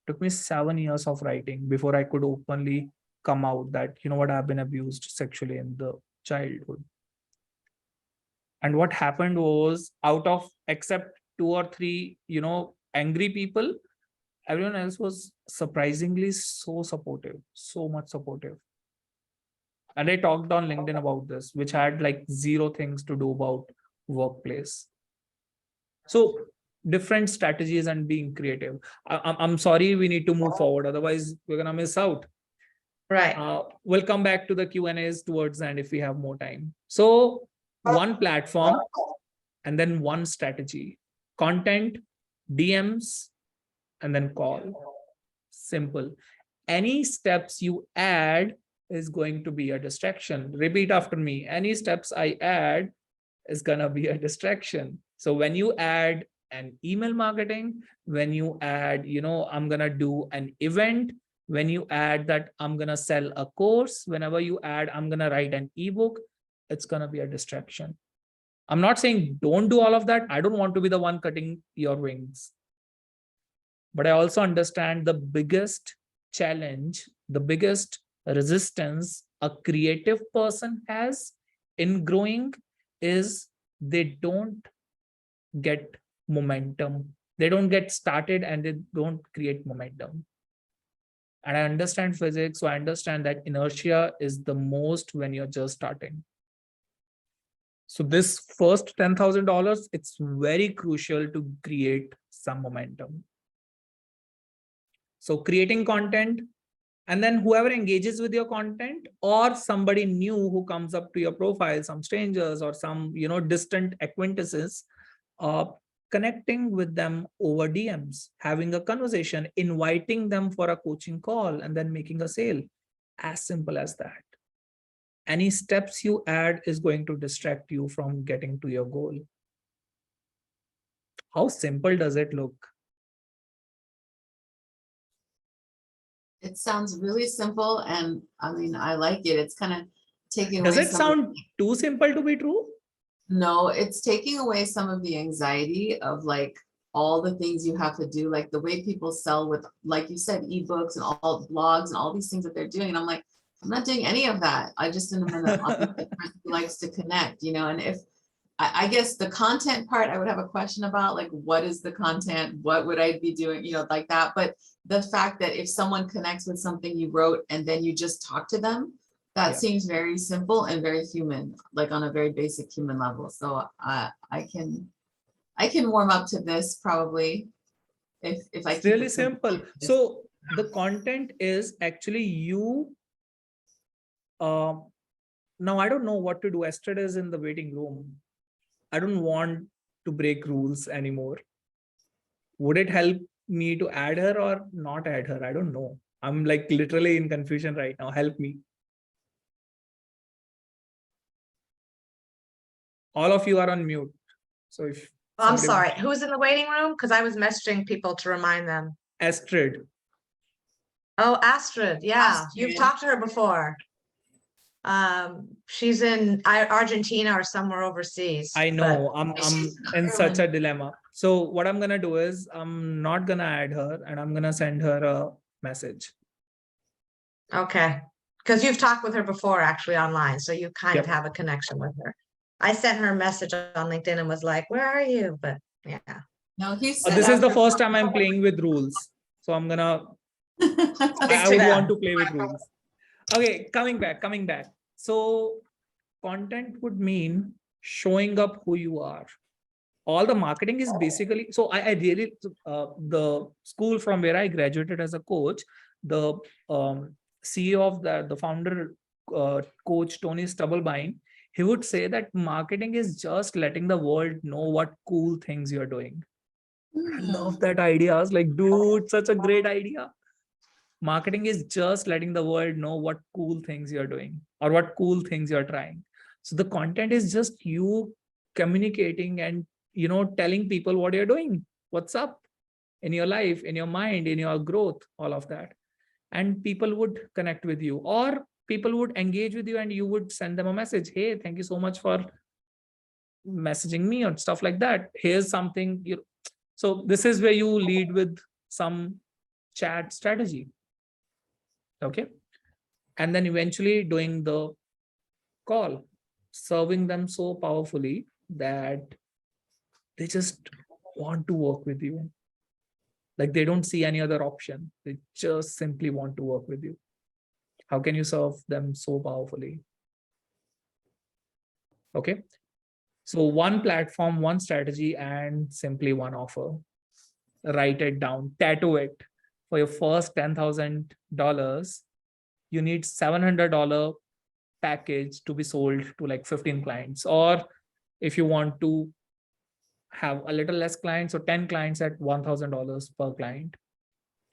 It took me 7 years of writing before I could openly come out that, I've been abused sexually in the childhood. And what happened was, out of except 2 or 3, angry people, everyone else was surprisingly so supportive, so much supportive. And I talked on LinkedIn about this, which had like 0 things to do about workplace. So different strategies and being creative. I'm sorry, we need to move forward. Otherwise, we're going to miss out. Right. We'll come back to the Q&As towards the end if we have more time. So one platform and then one strategy. Content, DMs, and then call. Simple. Any steps you add is going to be a distraction. Repeat after me. Any steps I add is going to be a distraction. So when you add an email marketing, when you add, I'm going to do an event, When you add that I'm going to sell a course, whenever you add I'm going to write an ebook, it's going to be a distraction. I'm not saying don't do all of that. I don't want to be the one cutting your wings. But I also understand the biggest challenge, the biggest resistance a creative person has in growing is they don't get momentum. They don't get started and they don't create momentum. And I understand physics, so I understand that inertia is the most when you're just starting. So this first $10,000, it's very crucial to create some momentum. So creating content, and then whoever engages with your content or somebody new who comes up to your profile, some strangers or some, distant acquaintances, connecting with them over DMs, having a conversation, inviting them for a coaching call, and then making a sale. As simple as that. Any steps you add is going to distract you from getting to your goal. How simple does it look? It sounds really simple, and I mean, I like it. It's kind of taking away. Does it sound too simple to be true? No, it's taking away some of the anxiety of like all the things you have to do, like the way people sell with, like you said, ebooks and all blogs and all these things that they're doing. And I'm like, I'm not doing any of that. I just am a person who likes to connect, and if I guess the content part, I would have a question about, like, what is the content? What would I be doing, like that. But the fact that if someone connects with something you wrote and then you just talk to them, that seems very simple and very human, like on a very basic human level. So I can warm up to this probably if I It's keep really it simple. So the content is actually you. Now I don't know what to do. Astrid is in the waiting room. I don't want to break rules anymore. Would it help me to add her or not add her? I don't know. I'm like literally in confusion right now. Help me. All of you are on mute. So if I'm somebody sorry, wants- who's in the waiting room? Because I was messaging people to remind them. Astrid. Oh, Astrid, yeah, you've Astrid. talked to her before. She's in Argentina or somewhere overseas. I know I'm She's in in such a Ireland. dilemma. So what I'm gonna do is I'm not gonna add her and I'm gonna send her a message. Okay, because you've talked with her before actually online, so you kind of Yep. have a connection with her. I sent her a message on LinkedIn and was like, where are you? But yeah. No, he said. This is the first time I'm playing with rules. So I'm gonna, I to would that. want to play with rules. Okay, coming back. So content would mean showing up who you are. All the marketing is basically, so I really, the school from where I graduated as a coach, the CEO of the founder, coach Tony Stubblebine, he would say that marketing is just letting the world know what cool things you're doing. I love that idea. I was like, dude, such a great idea. Marketing is just letting the world know what cool things you're doing or what cool things you're trying. So the content is just you communicating and, telling people what you're doing, what's up in your life, in your mind, in your growth, all of that. And people would connect with you or people would engage with you and you would send them a message. Hey, thank you so much for messaging me or stuff like that. Here's something you. So this is where you lead with some chat strategy. Okay. And then eventually doing the call, serving them so powerfully that they just want to work with you. Like they don't see any other option. They just simply want to work with you. How can you serve them so powerfully? Okay. So one platform, one strategy, and simply one offer. Write it down, tattoo it. For your first $10,000, you need $700 package to be sold to like 15 clients. Or if you want to have a little less clients, so 10 clients at $1,000 per client.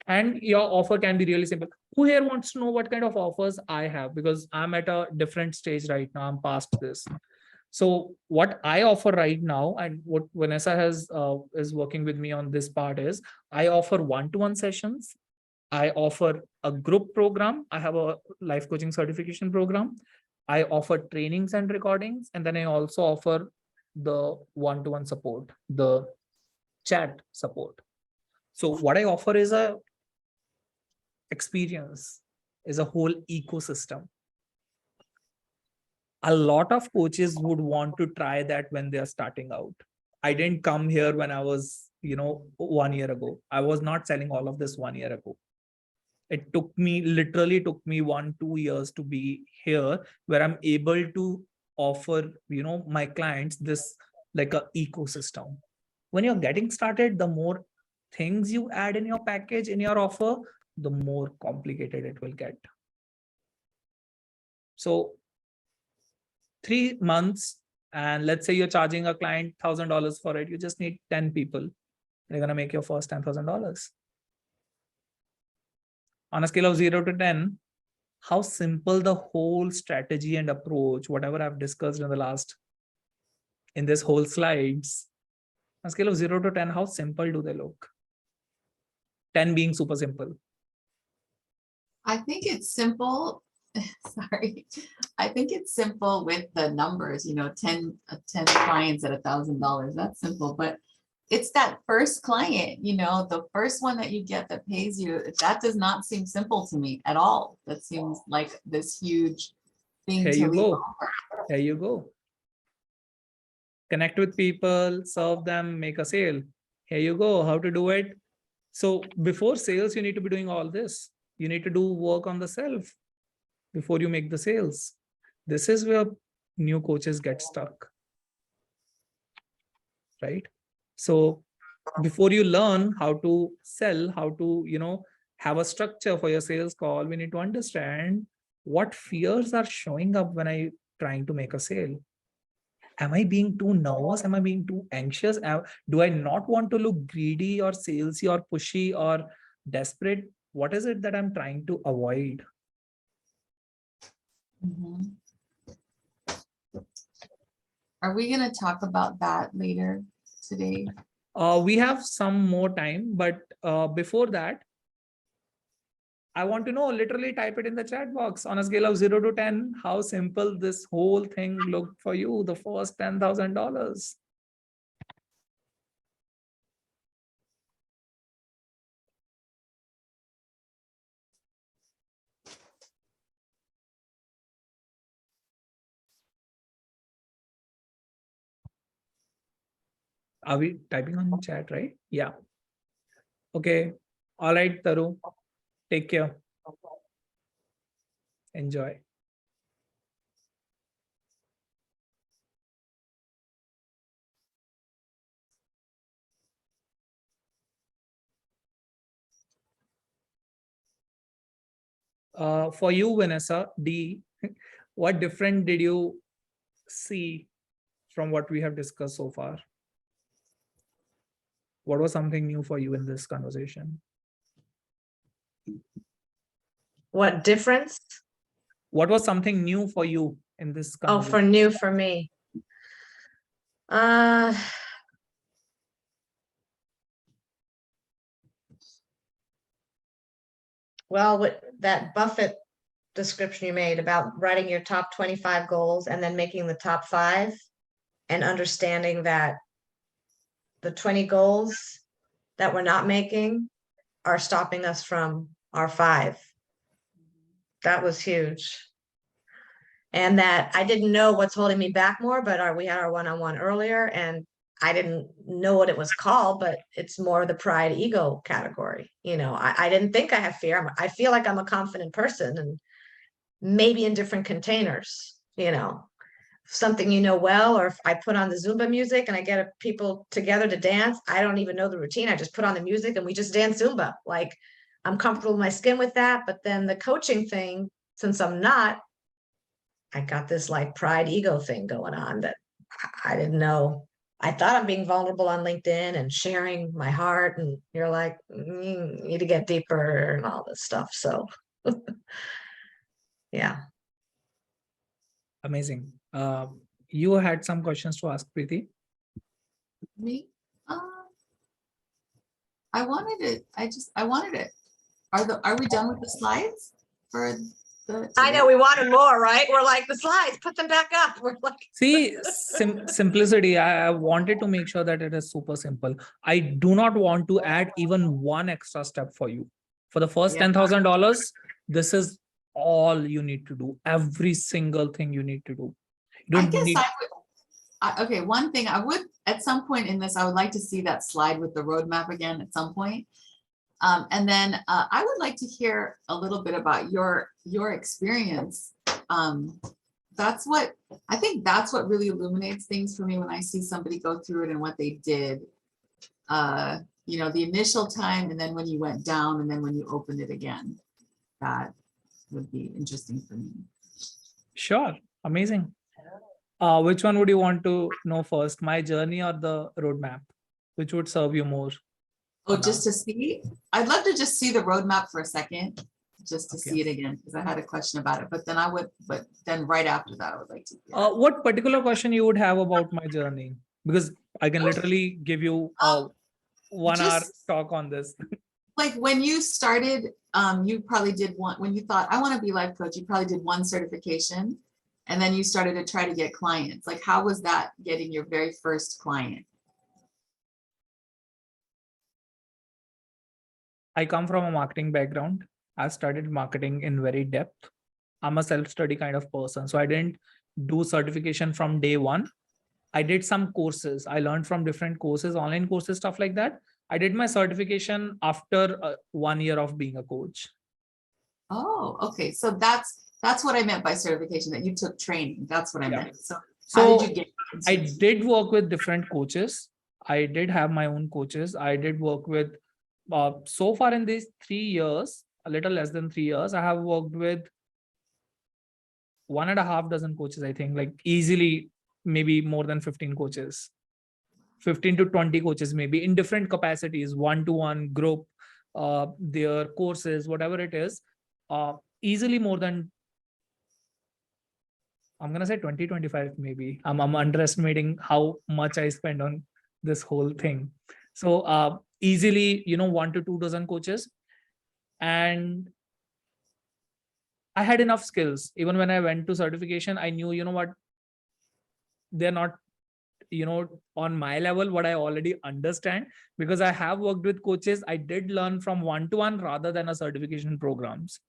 And your offer can be really simple. Who here wants to know what kind of offers I have? Because I'm at a different stage right now. I'm past this. So what I offer right now and what Vanessa has is working with me on this part is I offer one-to-one sessions. I offer a group program. I have a life coaching certification program. I offer trainings and recordings. And then I also offer the one-to-one support, the chat support. So what I offer is a experience, is a whole ecosystem. A lot of coaches would want to try that when they are starting out. I didn't come here when I was, 1 year ago. I was not selling all of this 1 year ago. It literally took me 1-2 years to be here, where I'm able to offer, my clients this like a ecosystem. When you're getting started, the more things you add in your package, in your offer, the more complicated it will get. So 3 months, and let's say you're charging a client $1,000 for it, you just need 10 people. They're going to make your first $10,000. On a scale of 0 to 10, how simple the whole strategy and approach, whatever I've discussed in this whole slides, on a scale of 0 to 10, how simple do they look? 10 being super simple. I think it's simple. Sorry. I think it's simple with the numbers, 10 clients at $1,000. That's simple, but it's that first client, the first one that you get that pays you. That does not seem simple to me at all. That seems like this huge thing Here to you leave go. over. There you go. Connect with people, serve them, make a sale. Here you go. How to do it. So before sales, you need to be doing all this. You need to do work on the self before you make the sales. This is where new coaches get stuck. Right? So before you learn how to sell, how to, have a structure for your sales call, we need to understand what fears are showing up when I'm trying to make a sale. Am I being too nervous? Am I being too anxious? Do I not want to look greedy or salesy or pushy or desperate? What is it that I'm trying to avoid? Mhm. Are we going to talk about that later today? We have some more time, but before that, I want to know, literally type it in the chat box on a scale of 0 to 10, how simple this whole thing looked for you, the first $10,000. Are we typing on the chat, right? Yeah. Okay. All right, Taru. Take care. Enjoy. For you, Vanessa, D, what different did you see from what we have discussed so far? What was something new for you in this conversation? What difference? What was something new for you in this Oh, for conversation? new for me. Well, what that Buffett description you made about writing your top 25 goals and then making the top 5 and understanding that the 20 goals that we're not making are stopping us from our 5. That was huge. And that I didn't know what's holding me back more, but we had our one-on-one earlier and I didn't know what it was called, but it's more the pride ego category. I didn't think I have fear. I feel like I'm a confident person and maybe in different containers, something well, or if I put on the Zumba music and I get people together to dance, I don't even know the routine. I just put on the music and we just dance Zumba. Like I'm comfortable in my skin with that. But then the coaching thing, since I'm not, I got this like pride ego thing going on that I didn't know. I thought I'm being vulnerable on LinkedIn and sharing my heart. And you're like, you need to get deeper and all this stuff. So yeah. Amazing. You had some questions to ask, Preeti. Me? I wanted it. I wanted it. Are we done with the slides for the? I know, we wanted more, right? We're like, the slides, put them back up. We're like. See, simplicity. I wanted to make sure that it is super simple. I do not want to add even one extra step for you. For the first Yeah. $10,000, this is all you need to do. Every single thing you need to do. You I don't guess need. okay, one thing I would, at some point in this, I would like to see that slide with the roadmap again at some point. And then I would like to hear a little bit about your experience. That's what, I think that's what really illuminates things for me when I see somebody go through it and what they did. You know, the initial time, and then when you went down, and then when you opened it again. That would be interesting for me. Sure, amazing. Which one would you want to know first, my journey or the roadmap? Which would serve you more? Oh, just to see, I'd love to just see the roadmap for a second, just to Okay. see it again, because I had a question about it, but then right after that, I would like to. What particular question you would have about my journey? Because I can literally give you a 1 hour Just- talk on this. Like when you started, you probably did one, when you thought, I want to be life coach, you probably did one certification, and then you started to try to get clients. Like, how was that getting your very first client? I come from a marketing background. I studied marketing in very depth. I'm a self-study kind of person. So I didn't do certification from day one. I did some courses. I learned from different courses, online courses, stuff like that. I did my certification after 1 year of being a coach. Oh, okay. So that's what I meant by certification, that you took training. That's what I Yeah. meant. So how So did you get I into- did work with different coaches. I did have my own coaches. I did work with, so far in these 3 years, a little less than 3 years, I have worked with 1.5 dozen coaches, I think, like easily, maybe more than 15 coaches, 15 to 20 coaches, maybe in different capacities, one-to-one group, their courses, whatever it is, easily more than, I'm going to say 20, 25, maybe. I'm underestimating how much I spend on this whole thing. So easily, 1 to 2 dozen coaches. And I had enough skills. Even when I went to certification, I knew, what, they're not, on my level, what I already understand, because I have worked with coaches. I did learn from one-to-one rather than a certification programs,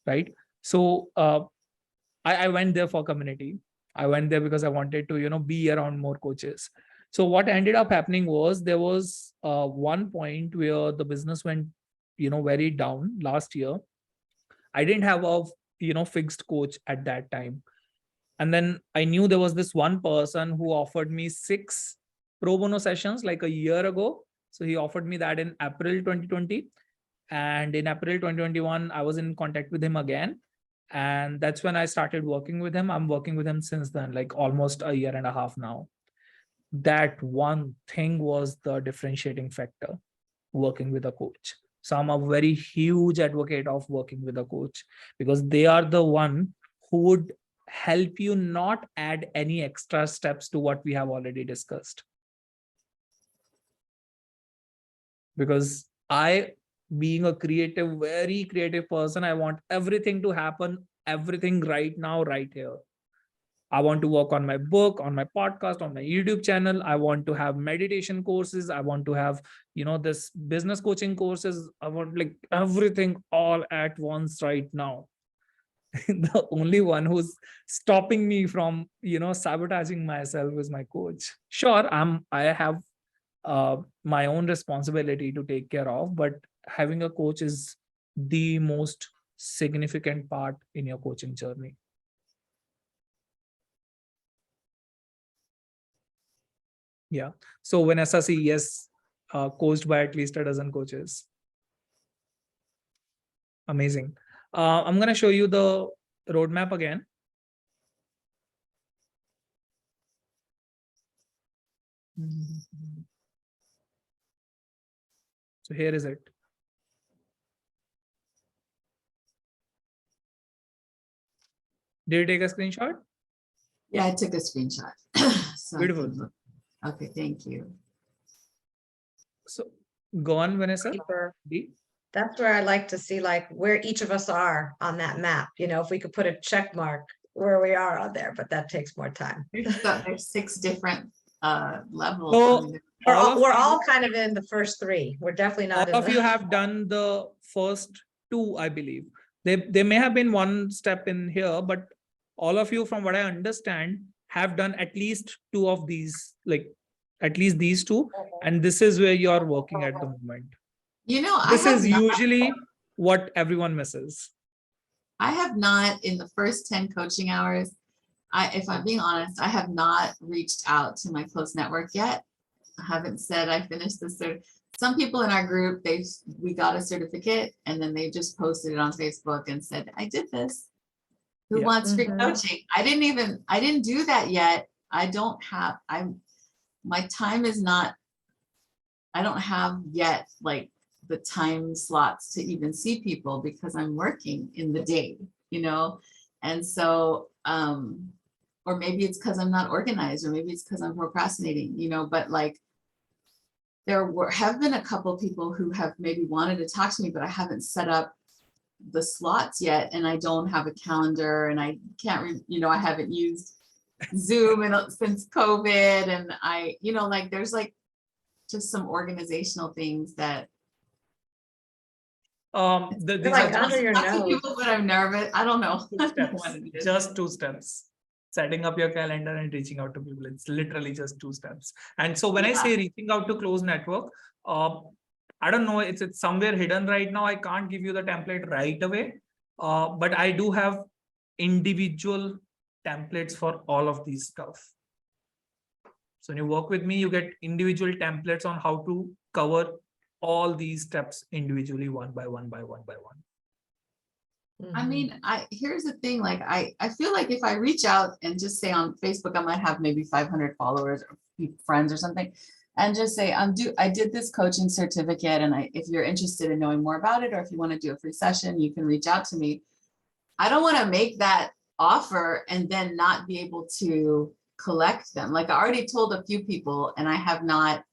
right? So I went there for community. I went there because I wanted to, be around more coaches. So what ended up happening was, there was one point where the business went, very down last year. I didn't have a, fixed coach at that time. And then I knew there was this one person who offered me 6 pro bono sessions like a year ago. So he offered me that in April 2020. And in April 2021, I was in contact with him again. And that's when I started working with him. I'm working with him since then, like almost a year and a half now. That one thing was the differentiating factor, working with a coach. So I'm a very huge advocate of working with a coach, because they are the one who would help you not add any extra steps to what we have already discussed. Because I, being a creative, very creative person, I want everything to happen, everything right now, right here. I want to work on my book, on my podcast, on my YouTube channel. I want to have meditation courses. I want to have, this business coaching courses. I want like everything all at once right now. The only one who's stopping me from, sabotaging myself is my coach. Sure, I have my own responsibility to take care of, but having a coach is the most significant part in your coaching journey. Yeah. So Vanessa, yes, coached by at least a dozen coaches. Amazing. I'm going to show you the roadmap again. So here is it. Did you take a screenshot? Yeah, I took a screenshot. So Beautiful. Okay, thank you. So go on, Vanessa. Paper. D. That's where I like to see like where each of us are on that map. You know, if we could put a check mark where we are on there, but that takes more time. There's 6 different levels. So I mean, We're you- all kind of in the first 3. We're definitely not all in of you the, have done the first 2, I believe. They may have been one step in here, but all of you, from what I understand, have done at least 2 of these, like at least these 2, and this is where you are working at the moment. you know, This is usually what everyone misses. I have not in the first 10 coaching hours. If I'm being honest, I have not reached out to my close network yet. I haven't said I finished the cert. Some people in our group, we got a certificate and then they just posted it on Facebook and said, I did this. Who Yeah. wants free Mhm. coaching? I didn't do that yet. My time is not, I don't have yet like the time slots to even see people because I'm working in the day, you know? And so, or maybe it's because I'm not organized, or maybe it's because I'm procrastinating, you know, but like, have been a couple people who have maybe wanted to talk to me, but I haven't set up the slots yet, and I don't have a calendar, and I can't, I haven't used Zoom since COVID, and like there's like just some organizational things that These You're like are under your talk to nose. people, but I'm nervous. I don't know. 2 steps. Just 2 steps. Setting up your calendar and reaching out to people. It's literally just 2 steps. And so when I say reaching out to close network, I don't know, it's somewhere hidden right now. I can't give you the template right away. But I do have individual templates for all of these stuff. So when you work with me, you get individual templates on how to cover all these steps individually, one by one by one by one. I mean, here's the thing, like, I feel like if I reach out and just say on Facebook, I might have maybe 500 followers or friends or something, and just say, I did this coaching certificate, and if you're interested in knowing more about it, or if you want to do a free session, you can reach out to me. I don't want to make that offer and then not be able to collect them. Like I already told a few people and I have not.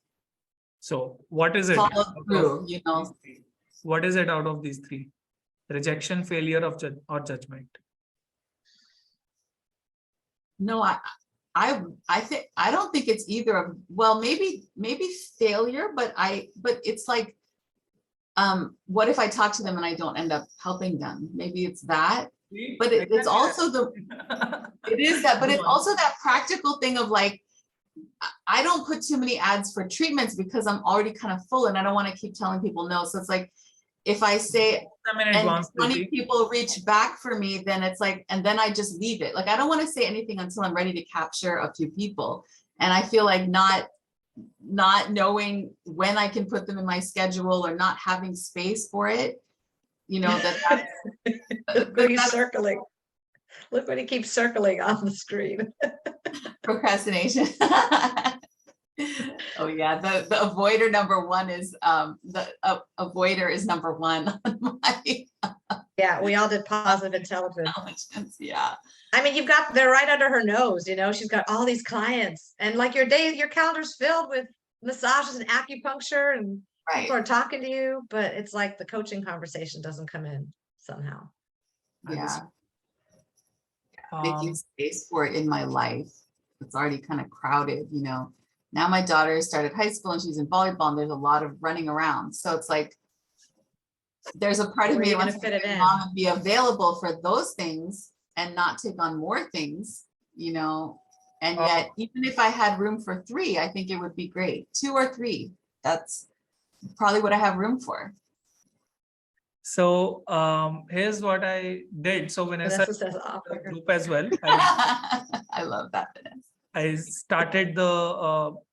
So what is it? Followed through, you know. What is it out of these 3? Rejection, failure of or judgment? No, I don't think it's either of, well, maybe failure, but it's like, what if I talk to them and I don't end up helping them? Maybe it's that, but it's also it is that, but it's also that practical thing of like, I don't put too many ads for treatments because I'm already kind of full and I don't want to keep telling people no. So it's like, if I say, and 20 people reach back for me, then it's like, and then I just leave it. Like, I don't want to say anything until I'm ready to capture a few people. And I feel like not knowing when I can put them in my schedule or not having space for it, you know, Look what he's circling. Look what he keeps circling on the screen. procrastination. Oh yeah, the avoider number 1 is avoider is number 1 on my Yeah, we all did positive intelligence. intelligence. Yeah. I mean, they're right under her nose, you know, she's got all these clients and like your calendar's filled with massages and acupuncture and people are talking to you, but it's like the coaching conversation doesn't come in somehow. Yeah. Making space for it in my life. It's already kind of crowded, you know. Now my daughter started high school and she's in volleyball and there's a lot of running around. So it's like, there's a part of me that wants to fit it in. Mom and be available for those things and not take on more things, you know. And yet, even if I had room for 3, I think it would be great. 2 or 3, that's probably what I have room for. So here's what I did. So Vanessa says group as well. I love that, Vanessa. I started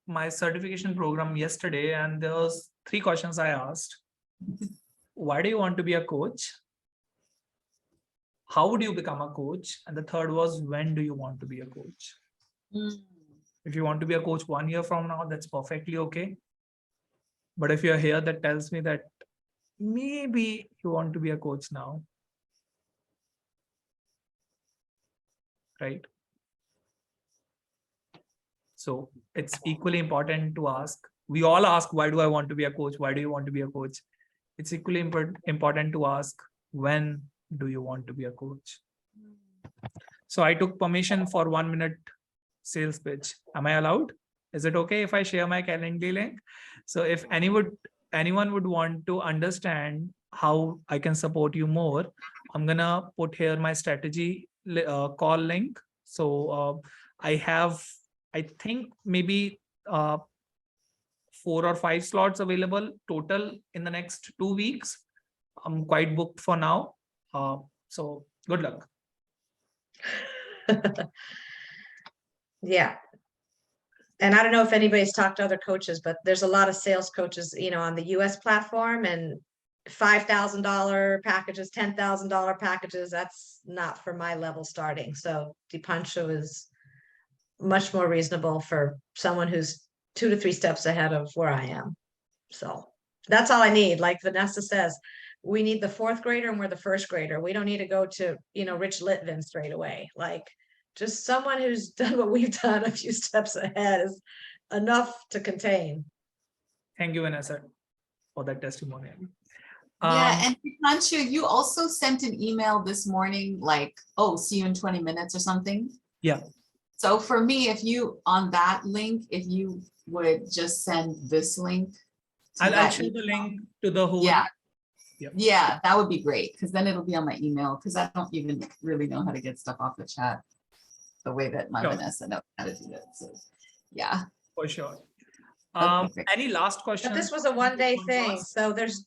my certification program yesterday, and there was 3 questions I asked. Why do you want to be a coach? How would you become a coach? And the third was, when do you want to be a coach? If you want to be a coach 1 year from now, that's perfectly okay. But if you're here, that tells me that maybe you want to be a coach now. Right? So it's equally important to ask. We all ask, why do I want to be a coach? Why do you want to be a coach? it's equally important to ask, when do you want to be a coach? So I took permission for 1 minute sales pitch. Am I allowed? Is it okay if I share my Calendly link? So if anyone would want to understand how I can support you more, I'm gonna put here my strategy call link. So I have, I think maybe 4 or 5 slots available total in the next 2 weeks. I'm quite booked for now. So good luck. Yeah. And I don't know if anybody's talked to other coaches, but there's a lot of sales coaches, on the US platform, and $5,000 packages, $10,000 packages. That's not for my level starting. So Dipanshu is much more reasonable for someone who's 2 to 3 steps ahead of where I am. So that's all I need. Like Vanessa says, we need the 4th grader and we're the 1st grader. We don't need to go to, Rich Litvin straight away. Like, just someone who's done what we've done a few steps ahead is enough to contain. Thank you, Vanessa, for that testimonial. Yeah, and Dipanshu, you also sent an email this morning, like, oh, see you in 20 minutes or something. Yeah. So for me, if you, on that link, if you would just send this link. I'll share the link to the whole. Yeah. Yep. Yeah, that would be great, because then it'll be on my email, because I don't even really know how to get stuff off the chat the way that my Sure. Vanessa knows how to do it. So yeah. For sure. Okay, great. Any last questions? But this was a one-day thing, so there's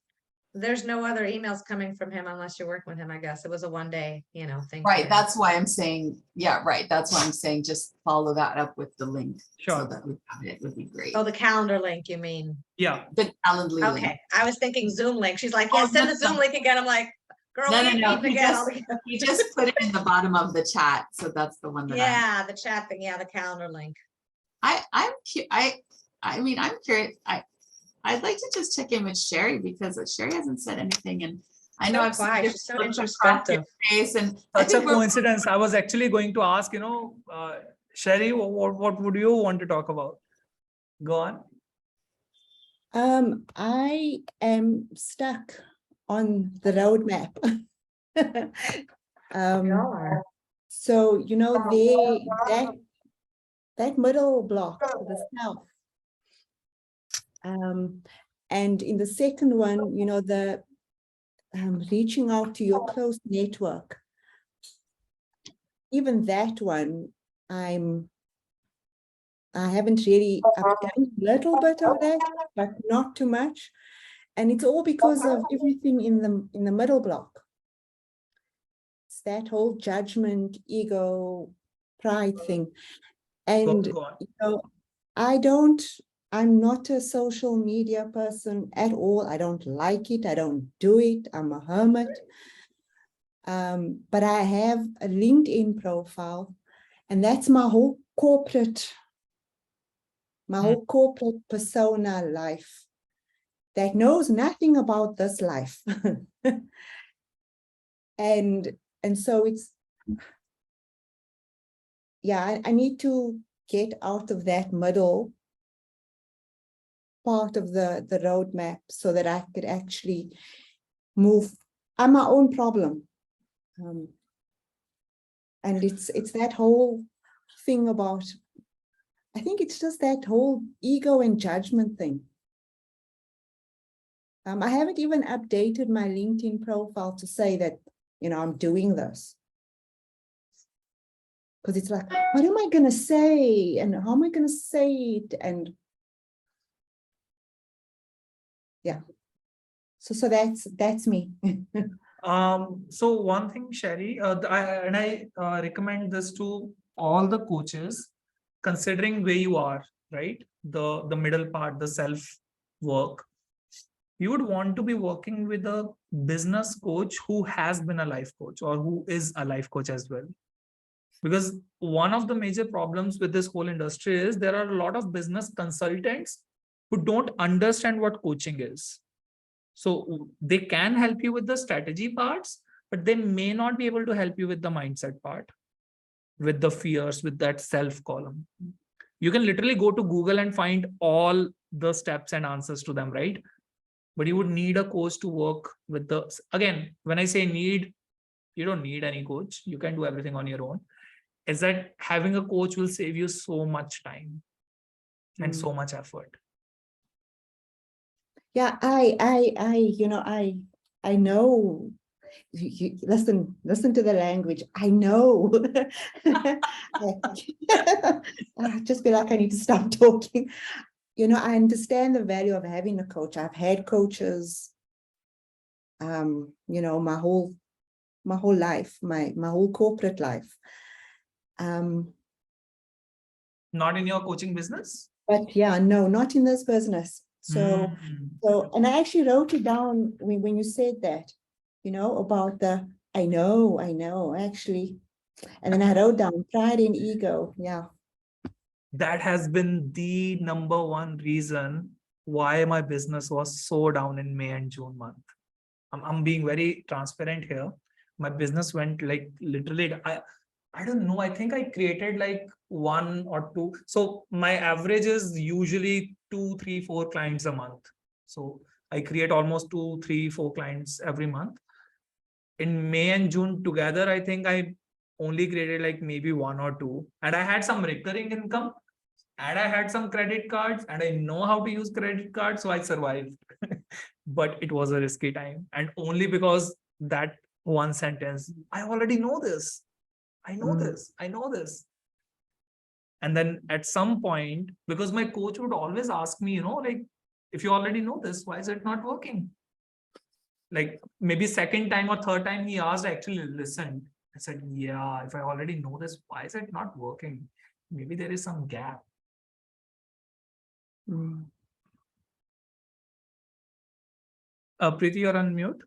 no other emails coming from him unless you're working with him, I guess. It was a one-day, thing. Right, that's why I'm saying, yeah, right, that's why I'm saying just follow that up with the link. So Sure. that we have it would be great. Oh, the calendar link, you mean? Yeah. The Calendly link. Okay, I was thinking Zoom link. She's like, Oh, yeah, send the no, Zoom no. link again. I'm like, girl, No, we no, ain't no, meeting he again. just, he just put it in the bottom of the chat, so that's the one that Yeah, the chat thing, yeah, the calendar link. I mean, I'm curious, I'd like to just check in with Sherry, because Sherry hasn't said anything, and I know So I've seen quiet, different she's so looks across your introspective. face, and I Such a think we're, coincidence. I was actually going to ask, Sherry, what would you want to talk about? Go on. I am stuck on the roadmap. Y'all are. So, that middle block to the south. And in the second one, the reaching out to your close network. Even that one, I haven't really, I've done a little bit of that, but not too much. And it's all because of everything in the middle block. It's that whole judgment, ego, pride thing. And Go on. I'm not a social media person at all. I don't like it. I don't do it. I'm a hermit. But I have a LinkedIn profile, and that's my whole corporate persona life that knows nothing about this life. And so it's, yeah, I need to get out of that middle part of the roadmap so that I could actually move. I'm my own problem. And it's that whole thing about, I think it's just that whole ego and judgment thing. I haven't even updated my LinkedIn profile to say that, I'm doing this. Because it's like, what am I going to say? And how am I going to say it? And yeah. So that's me. So one thing, Sherry, I recommend this to all the coaches, considering where you are, right? The middle part, the self work. You would want to be working with a business coach who has been a life coach or who is a life coach as well. Because one of the major problems with this whole industry is there are a lot of business consultants who don't understand what coaching is. So they can help you with the strategy parts, but they may not be able to help you with the mindset part, with the fears, with that self column. You can literally go to Google and find all the steps and answers to them, right? but you would need a coach to work with the, again, when I say need, you don't need any coach. You can do everything on your own. Is that having a coach will save you so much time and so much effort. Yeah, I know. Listen to the language. I know. I just feel like I need to stop talking. I understand the value of having a coach. I've had coaches, my whole life, my whole corporate life. Not in your coaching business? But yeah, no, not in this business. So, and I actually wrote it down when you said that, about the, I know, actually. And then I wrote down pride and ego. Yeah. That has been the number one reason why my business was so down in May and June month. I'm being very transparent here. My business went like literally, I don't know. I think I created like 1 or 2. So my average is usually 2, 3, 4 clients a month. So I create almost 2, 3, 4 clients every month. In May and June together, I think I only created like maybe 1 or 2. And I had some recurring income and I had some credit cards and I know how to use credit cards. So I survived. But it was a risky time. And only because that one sentence, I already know this. I know this. I know this. And then at some point, because my coach would always ask me, like, if you already know this, why is it not working? Like maybe second time or third time he asked, I actually listened. I said, yeah, if I already know this, why is it not working? Maybe there is some gap. Preeti, you're on mute.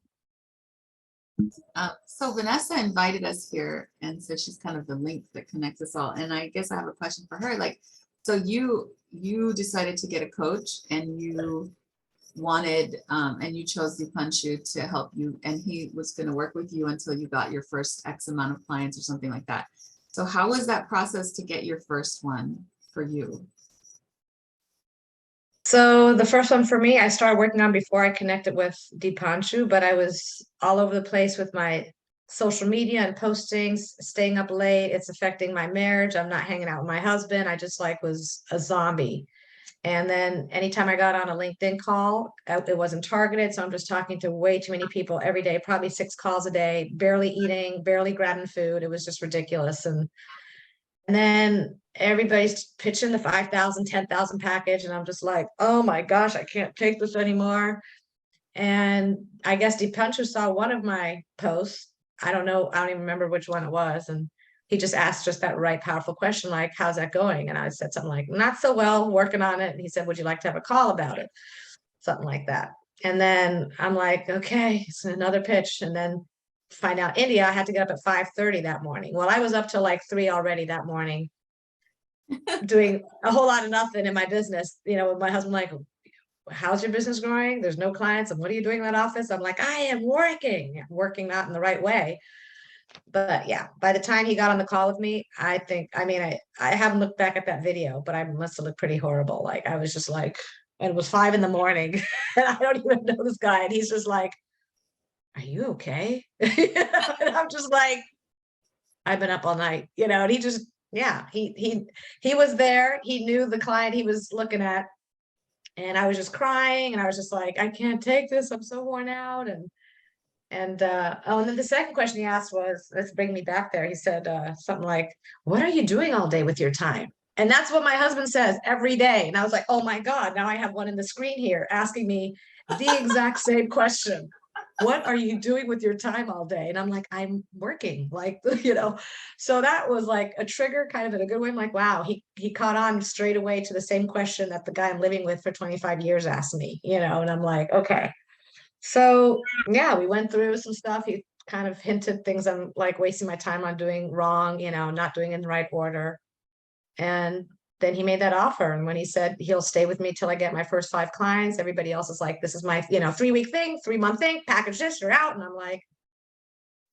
So Vanessa invited us here and said she's kind of the link that connects us all. And I guess I have a question for her. Like, so you decided to get a coach and you wanted, and you chose Dipanshu to help you, and he was going to work with you until you got your first X amount of clients or something like that. So how was that process to get your first one for you? So the first one for me, I started working on before I connected with Dipanshu, but I was all over the place with my social media and postings, staying up late. It's affecting my marriage. I'm not hanging out with my husband. I just was a zombie. And then anytime I got on a LinkedIn call, it wasn't targeted. So I'm just talking to way too many people every day, probably 6 calls a day, barely eating, barely grabbing food. It was just ridiculous. And then everybody's pitching the 5,000, 10,000 package. And I'm just like, oh my gosh, I can't take this anymore. And I guess Dipanshu saw one of my posts. I don't know. I don't even remember which one it was. And he just asked just that right powerful question, like, how's that going? And I said something like, not so well, working on it. And he said, would you like to have a call about it? Something like that. And then I'm like, okay, it's another pitch. And then find out India, I had to get up at 5:30 that morning. Well, I was up till like 3 already that morning, doing a whole lot of nothing in my business. With my husband, like, how's your business growing? There's no clients. And what are you doing in that office? I'm like, I am working not in the right way. But yeah, by the time he got on the call with me, I haven't looked back at that video, but I must have looked pretty horrible. Like I was just like, and it was 5 a.m. and I don't even know this guy. And he's just like, are you okay? And I'm just like, I've been up all night, and he just, yeah, he was there. He knew the client he was looking at. And I was just crying and I was just like, I can't take this. I'm so worn out. And then the second question he asked was, let's bring me back there. He said something like, what are you doing all day with your time? And that's what my husband says every day. And I was like, oh my God, now I have one in the screen here asking me the exact same question. What are you doing with your time all day? And I'm like, I'm working, so that was like a trigger kind of in a good way. I'm like, wow, he caught on straight away to the same question that the guy I'm living with for 25 years asked me, and I'm like, okay. So yeah, we went through some stuff. He kind of hinted things I'm like wasting my time on doing wrong, not doing in the right order. And then he made that offer. And when he said he'll stay with me till I get my first 5 clients, everybody else is like, this is my, 3-week thing, 3-month thing, package this, you're out. And I'm like,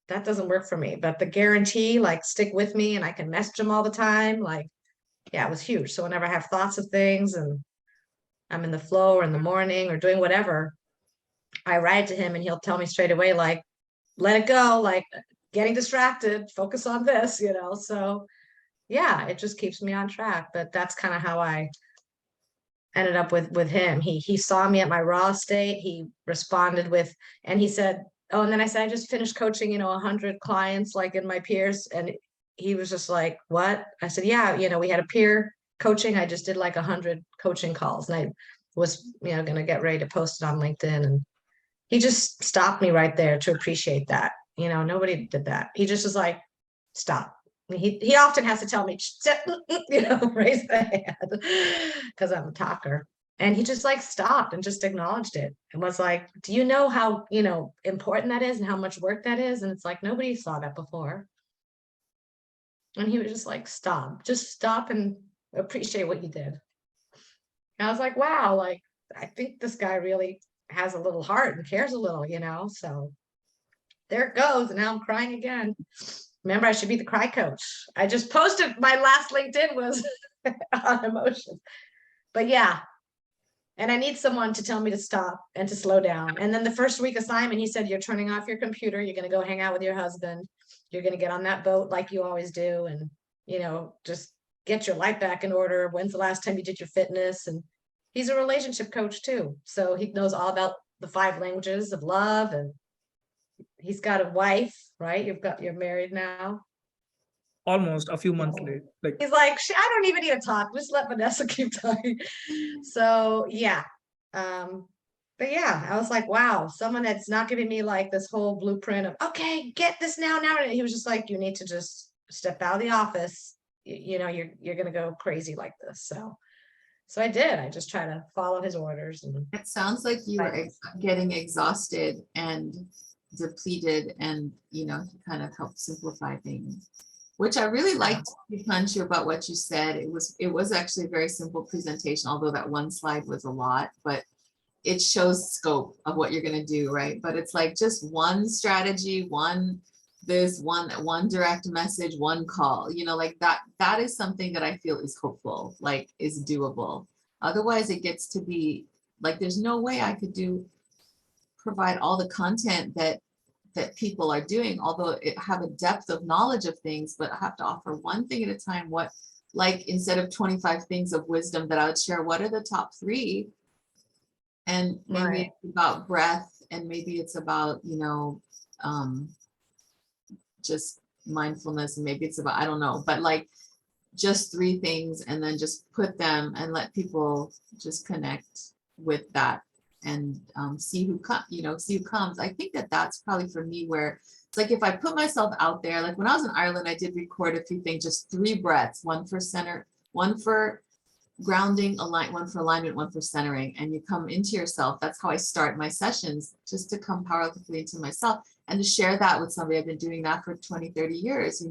that doesn't work for me. But the guarantee, like, stick with me and I can message him all the time. Like, yeah, it was huge. So whenever I have thoughts of things and I'm in the flow or in the morning or doing whatever, I write to him and he'll tell me straight away, like, let it go, like getting distracted, focus on this, so yeah, it just keeps me on track. But that's kind of how I ended up with him. He saw me at my raw state. He responded with, and he said, oh, and then I said, I just finished coaching, 100 clients like in my peers. And he was just like, what? I said, yeah, we had a peer coaching. I just did like 100 coaching calls, and I was, going to get ready to post it on LinkedIn. And he just stopped me right there to appreciate that. Nobody did that. He just was like, stop. He often has to tell me, raise the hand, because I'm a talker. And he just like stopped and just acknowledged it and was like, do you know how, important that is and how much work that is? And it's like, nobody saw that before. And he was just like, just stop and appreciate what you did. And I was like, wow, like, I think this guy really has a little heart and cares a little, so there it goes. And now I'm crying again. Remember, I should be the cry coach. I just posted my last LinkedIn was on emotions. But yeah. And I need someone to tell me to stop and to slow down. And then the first week assignment, he said, you're turning off your computer. You're going to go hang out with your husband. You're going to get on that boat like you always do. And, just get your life back in order. When's the last time you did your fitness? And he's a relationship coach too. So he knows all about the 5 languages of love, and he's got a wife, right? You're married now. Almost a few months late. Like, He's like, I don't even need to talk. Just let Vanessa keep talking. So yeah. But yeah, I was like, wow, someone that's not giving me like this whole blueprint of, okay, get this now. He was just like, you need to just step out of the office. You're going to go crazy like this. So I did. I just try to follow his orders. And It sounds like you were getting exhausted and depleted, and he kind of helped simplify things, which I really liked, Pancho, about what you said. It was actually a very simple presentation, although that one slide was a lot, but it shows scope of what you're going to do, right? But it's like just one strategy, one direct message, one call, like that is something that I feel is hopeful, like is doable. Otherwise it gets to be like, there's no way I could provide all the content that people are doing, although it have a depth of knowledge of things, but I have to offer one thing at a time. What, like, instead of 25 things of wisdom that I would share, what are the top 3? And maybe it's about breath, and maybe it's about, just mindfulness, and maybe it's about, I don't know, but like just 3 things, and then just put them and let people just connect with that, and see who comes. I think that's probably for me where it's like, if I put myself out there, like when I was in Ireland, I did record a few things, just 3 breaths, one for center, one for grounding, one for alignment, one for centering, and you come into yourself. That's how I start my sessions, just to come powerfully into myself and to share that with somebody. I've been doing that for 20, 30 years,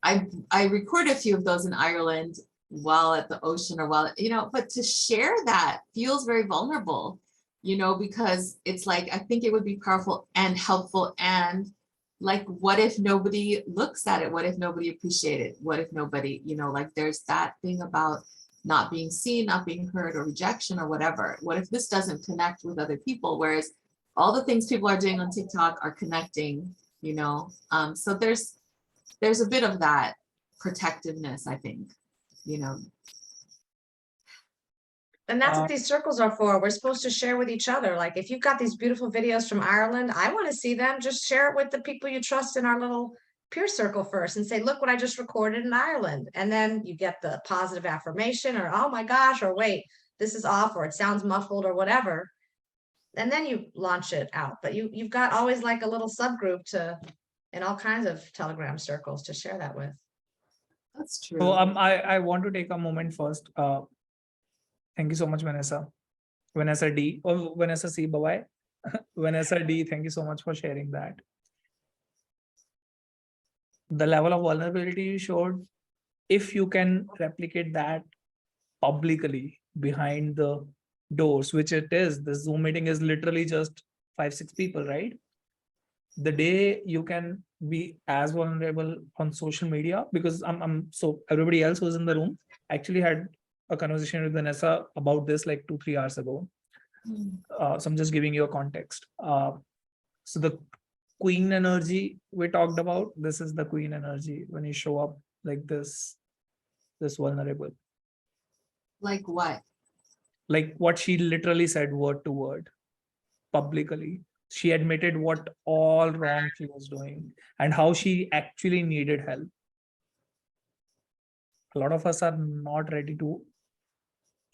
I recorded a few of those in Ireland while at the ocean, or while, but to share that feels very vulnerable, because it's like, I think it would be powerful and helpful. And like, what if nobody looks at it? What if nobody appreciates it? What if nobody, like there's that thing about not being seen, not being heard, or rejection, or whatever. What if this doesn't connect with other people? Whereas all the things people are doing on TikTok are connecting, so there's a bit of that protectiveness, I think, And that's what these circles are for. We're supposed to share with each other. Like, if you've got these beautiful videos from Ireland, I want to see them. Just share it with the people you trust in our little peer circle first, and say, look what I just recorded in Ireland. And then you get the positive affirmation, or, oh my gosh, or wait, this is off, or it sounds muffled, or whatever. And then you launch it out. But you've got always like a little subgroup in all kinds of Telegram circles to share that with. That's true. so I want to take a moment first. Thank you so much, Vanessa. Vanessa D, or Vanessa C, bye-bye. Vanessa D, thank you so much for sharing that. The level of vulnerability you showed, if you can replicate that publicly behind the doors, which it is, the Zoom meeting is literally just 5-6 people, right? The day you can be as vulnerable on social media, because so everybody else who's in the room actually had a conversation with Vanessa about this like 2-3 hours ago. So I'm just giving you a context. So the queen energy we talked about, this is the queen energy when you show up like this vulnerable. Like what? Like what she literally said word to word publicly. She admitted what all wrong she was doing and how she actually needed help. A lot of us are not ready to,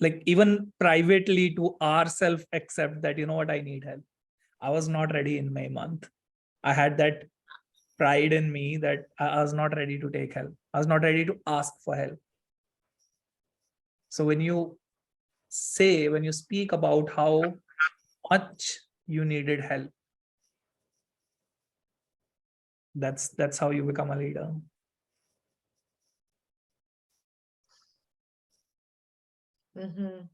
like, even privately to ourselves accept that, you know what, I need help. I was not ready in May month. I had that pride in me that I was not ready to take help. I was not ready to ask for help. So when you speak about how much you needed help, that's how you become a leader. Mhm.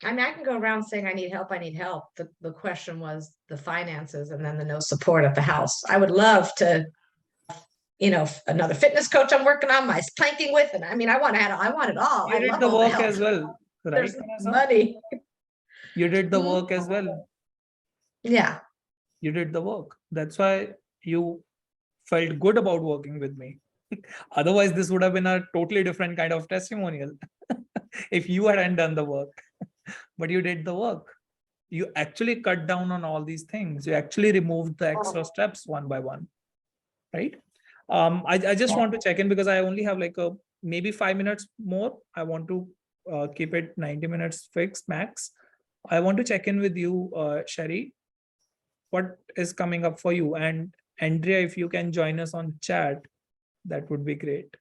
I mean, I can go around saying I need help, I need help. The question was the finances and then the no support at the house. I would love to, another fitness coach I'm working on, my planking with, and I mean, I want it all. I You did love the all the work help. as well, right, There's Vanessa? money. You did the Hmm? work as well. Yeah. You did the work. That's why you felt good about working with me. Otherwise, this would have been a totally different kind of testimonial if you hadn't done the work. But you did the work. You actually cut down on all these things. You actually removed the extra steps one by one, right? I just want to check in because I only have like maybe 5 minutes more. I want to keep it 90 minutes fixed max. I want to check in with you, Sherry. What is coming up for you? And Andrea, if you can join us on chat, that would be great.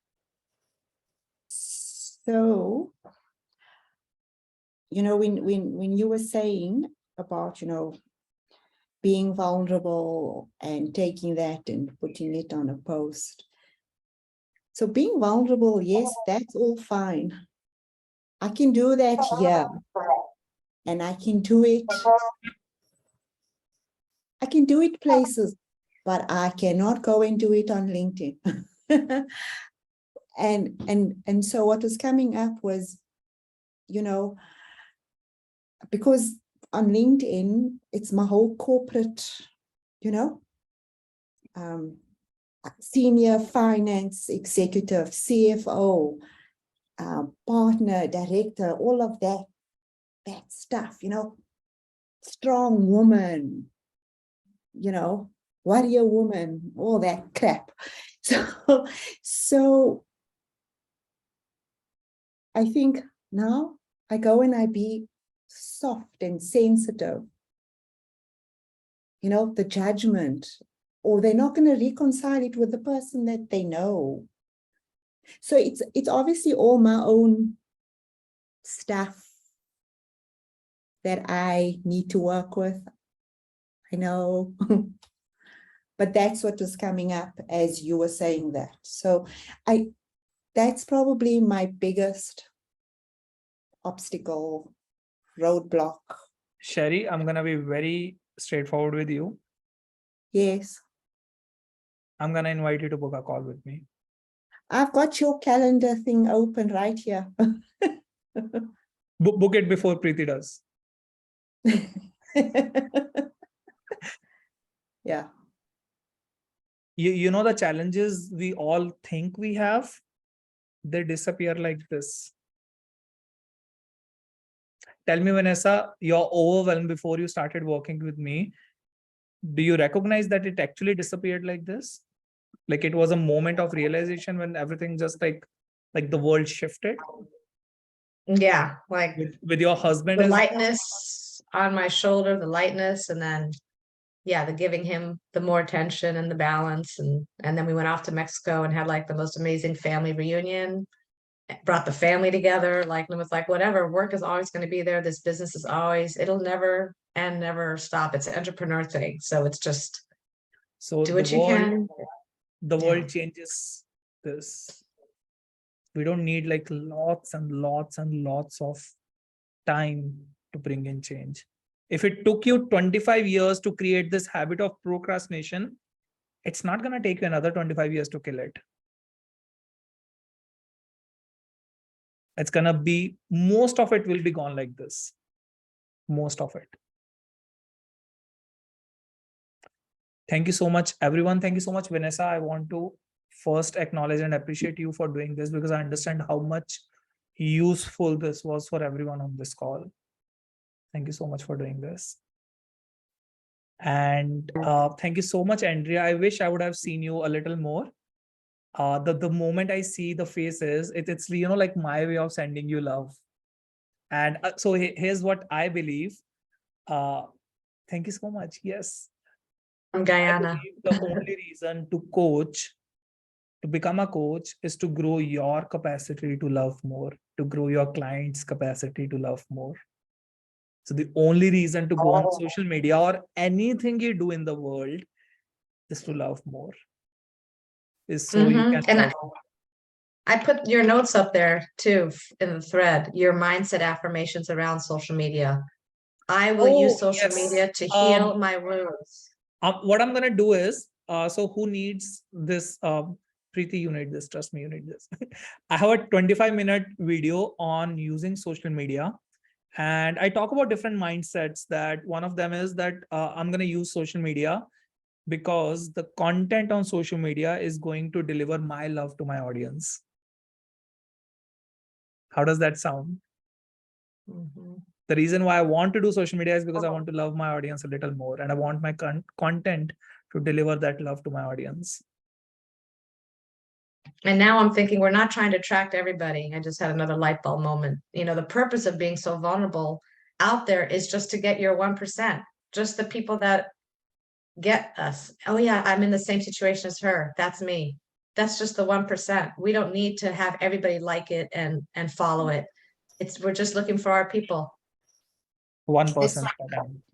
So, when you were saying about, being vulnerable and taking that and putting it on a post. So being vulnerable, yes, that's all fine. I can do that here. And I can do it places, but I cannot go and do it on LinkedIn. and so what was coming up was, because on LinkedIn, it's my whole corporate, senior finance executive, CFO, partner, director, all of that stuff, strong woman, warrior woman, all that crap. So I think now I go and I be soft and sensitive, the judgment, or they're not going to reconcile it with the person that they know. So it's obviously all my own stuff that I need to work with. I know. But that's what was coming up as you were saying that. So that's probably my biggest obstacle, roadblock. Sherry, I'm going to be very straightforward with you. Yes. I'm going to invite you to book a call with me. I've got your calendar thing open right here. Book it before Preeti does. Yeah. You know, the challenges we all think we have, they disappear like this. Tell me, Vanessa, you're overwhelmed before you started working with me. Do you recognize that it actually disappeared like this? Like it was a moment of realization when everything just like the world shifted? Yeah. Like With your husband the as lightness on my shoulder, the lightness, and then the giving him the more attention and the balance. And then we went off to Mexico and had like the most amazing family reunion, brought the family together. Like, and it was like, whatever, work is always going to be there. This business is always, it'll never end, never stop. It's an entrepreneur thing. So it's just so do the what you world, can. the Yeah. world changes this. We don't need like lots and lots and lots of time to bring in change. If it took you 25 years to create this habit of procrastination, it's not going to take you another 25 years to kill it. It's going to be, most of it will be gone like this. most of it. Thank you so much, everyone. Thank you so much, Vanessa. I want to first acknowledge and appreciate you for doing this, because I understand how much useful this was for everyone on this call. Thank you so much for doing this. And thank you so much, Andrea. I wish I would have seen you a little more. The moment I see the faces, it's like my way of sending you love. And so here's what I believe. Thank you so much. Yes. From I Guyana. believe the only reason to coach, to become a coach, is to grow your capacity to love more, to grow your clients' capacity to love more. So the only reason to go on social media or anything you do in the world is to love more. Is so you Mhm. can And love. I put your notes up there too in the thread, your mindset affirmations around social media. I will use social Yes. media to heal my wounds. What I'm gonna do is, so who needs this? Preeti, you need this. Trust me, you need this. I have a 25-minute video on using social media, and I talk about different mindsets. That one of them is that I'm gonna use social media because the content on social media is going to deliver my love to my audience. How does that sound? Mhm. The reason why I want to do social media is because I want to love my audience a little more, and I want my content to deliver that love to my audience. And now I'm thinking we're not trying to attract everybody. I just had another light bulb moment. The purpose of being so vulnerable out there is just to get your 1%, just the people that get us. Oh yeah, I'm in the same situation as her. That's me. That's just the 1%. We don't need to have everybody like it and follow it. We're just looking for our people. 1%.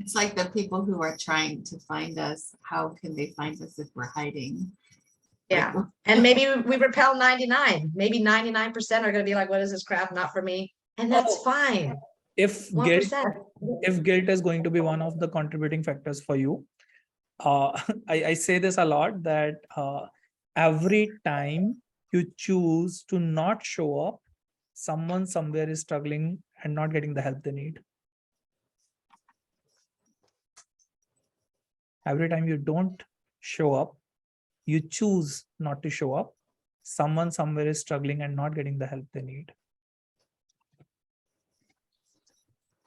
It's like the people who are trying to find us. How can they find us if we're hiding? Yeah. And maybe we repel 99. Maybe 99% are going to be like, what is this crap? Not for me. And that's fine. If 1%. guilt is going to be one of the contributing factors for you, I say this a lot, that every time you choose to not show up, someone somewhere is struggling and not getting the help they need. Every time you don't show up, you choose not to show up, someone somewhere is struggling and not getting the help they need.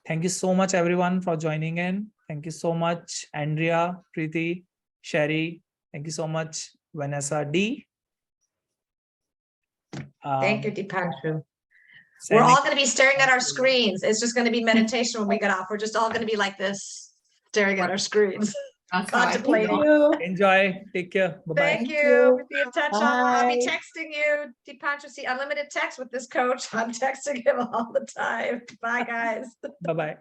Thank you so much, everyone, for joining in. Thank you so much, Andrea, Preeti, Sherry. Thank you so much, Vanessa D. Thank you, Dipanshu. We're Sending- all going to be staring at our screens. It's just going to be meditation when we get off. We're just all going to be like this, staring at our screens, That's how I feel. contemplating. Enjoy. Take care. Bye-bye. Thank you. Be in touch. I'll be texting you. Dipanshu, see unlimited text with this coach. I'm texting him all the time. Bye, guys. Bye-bye.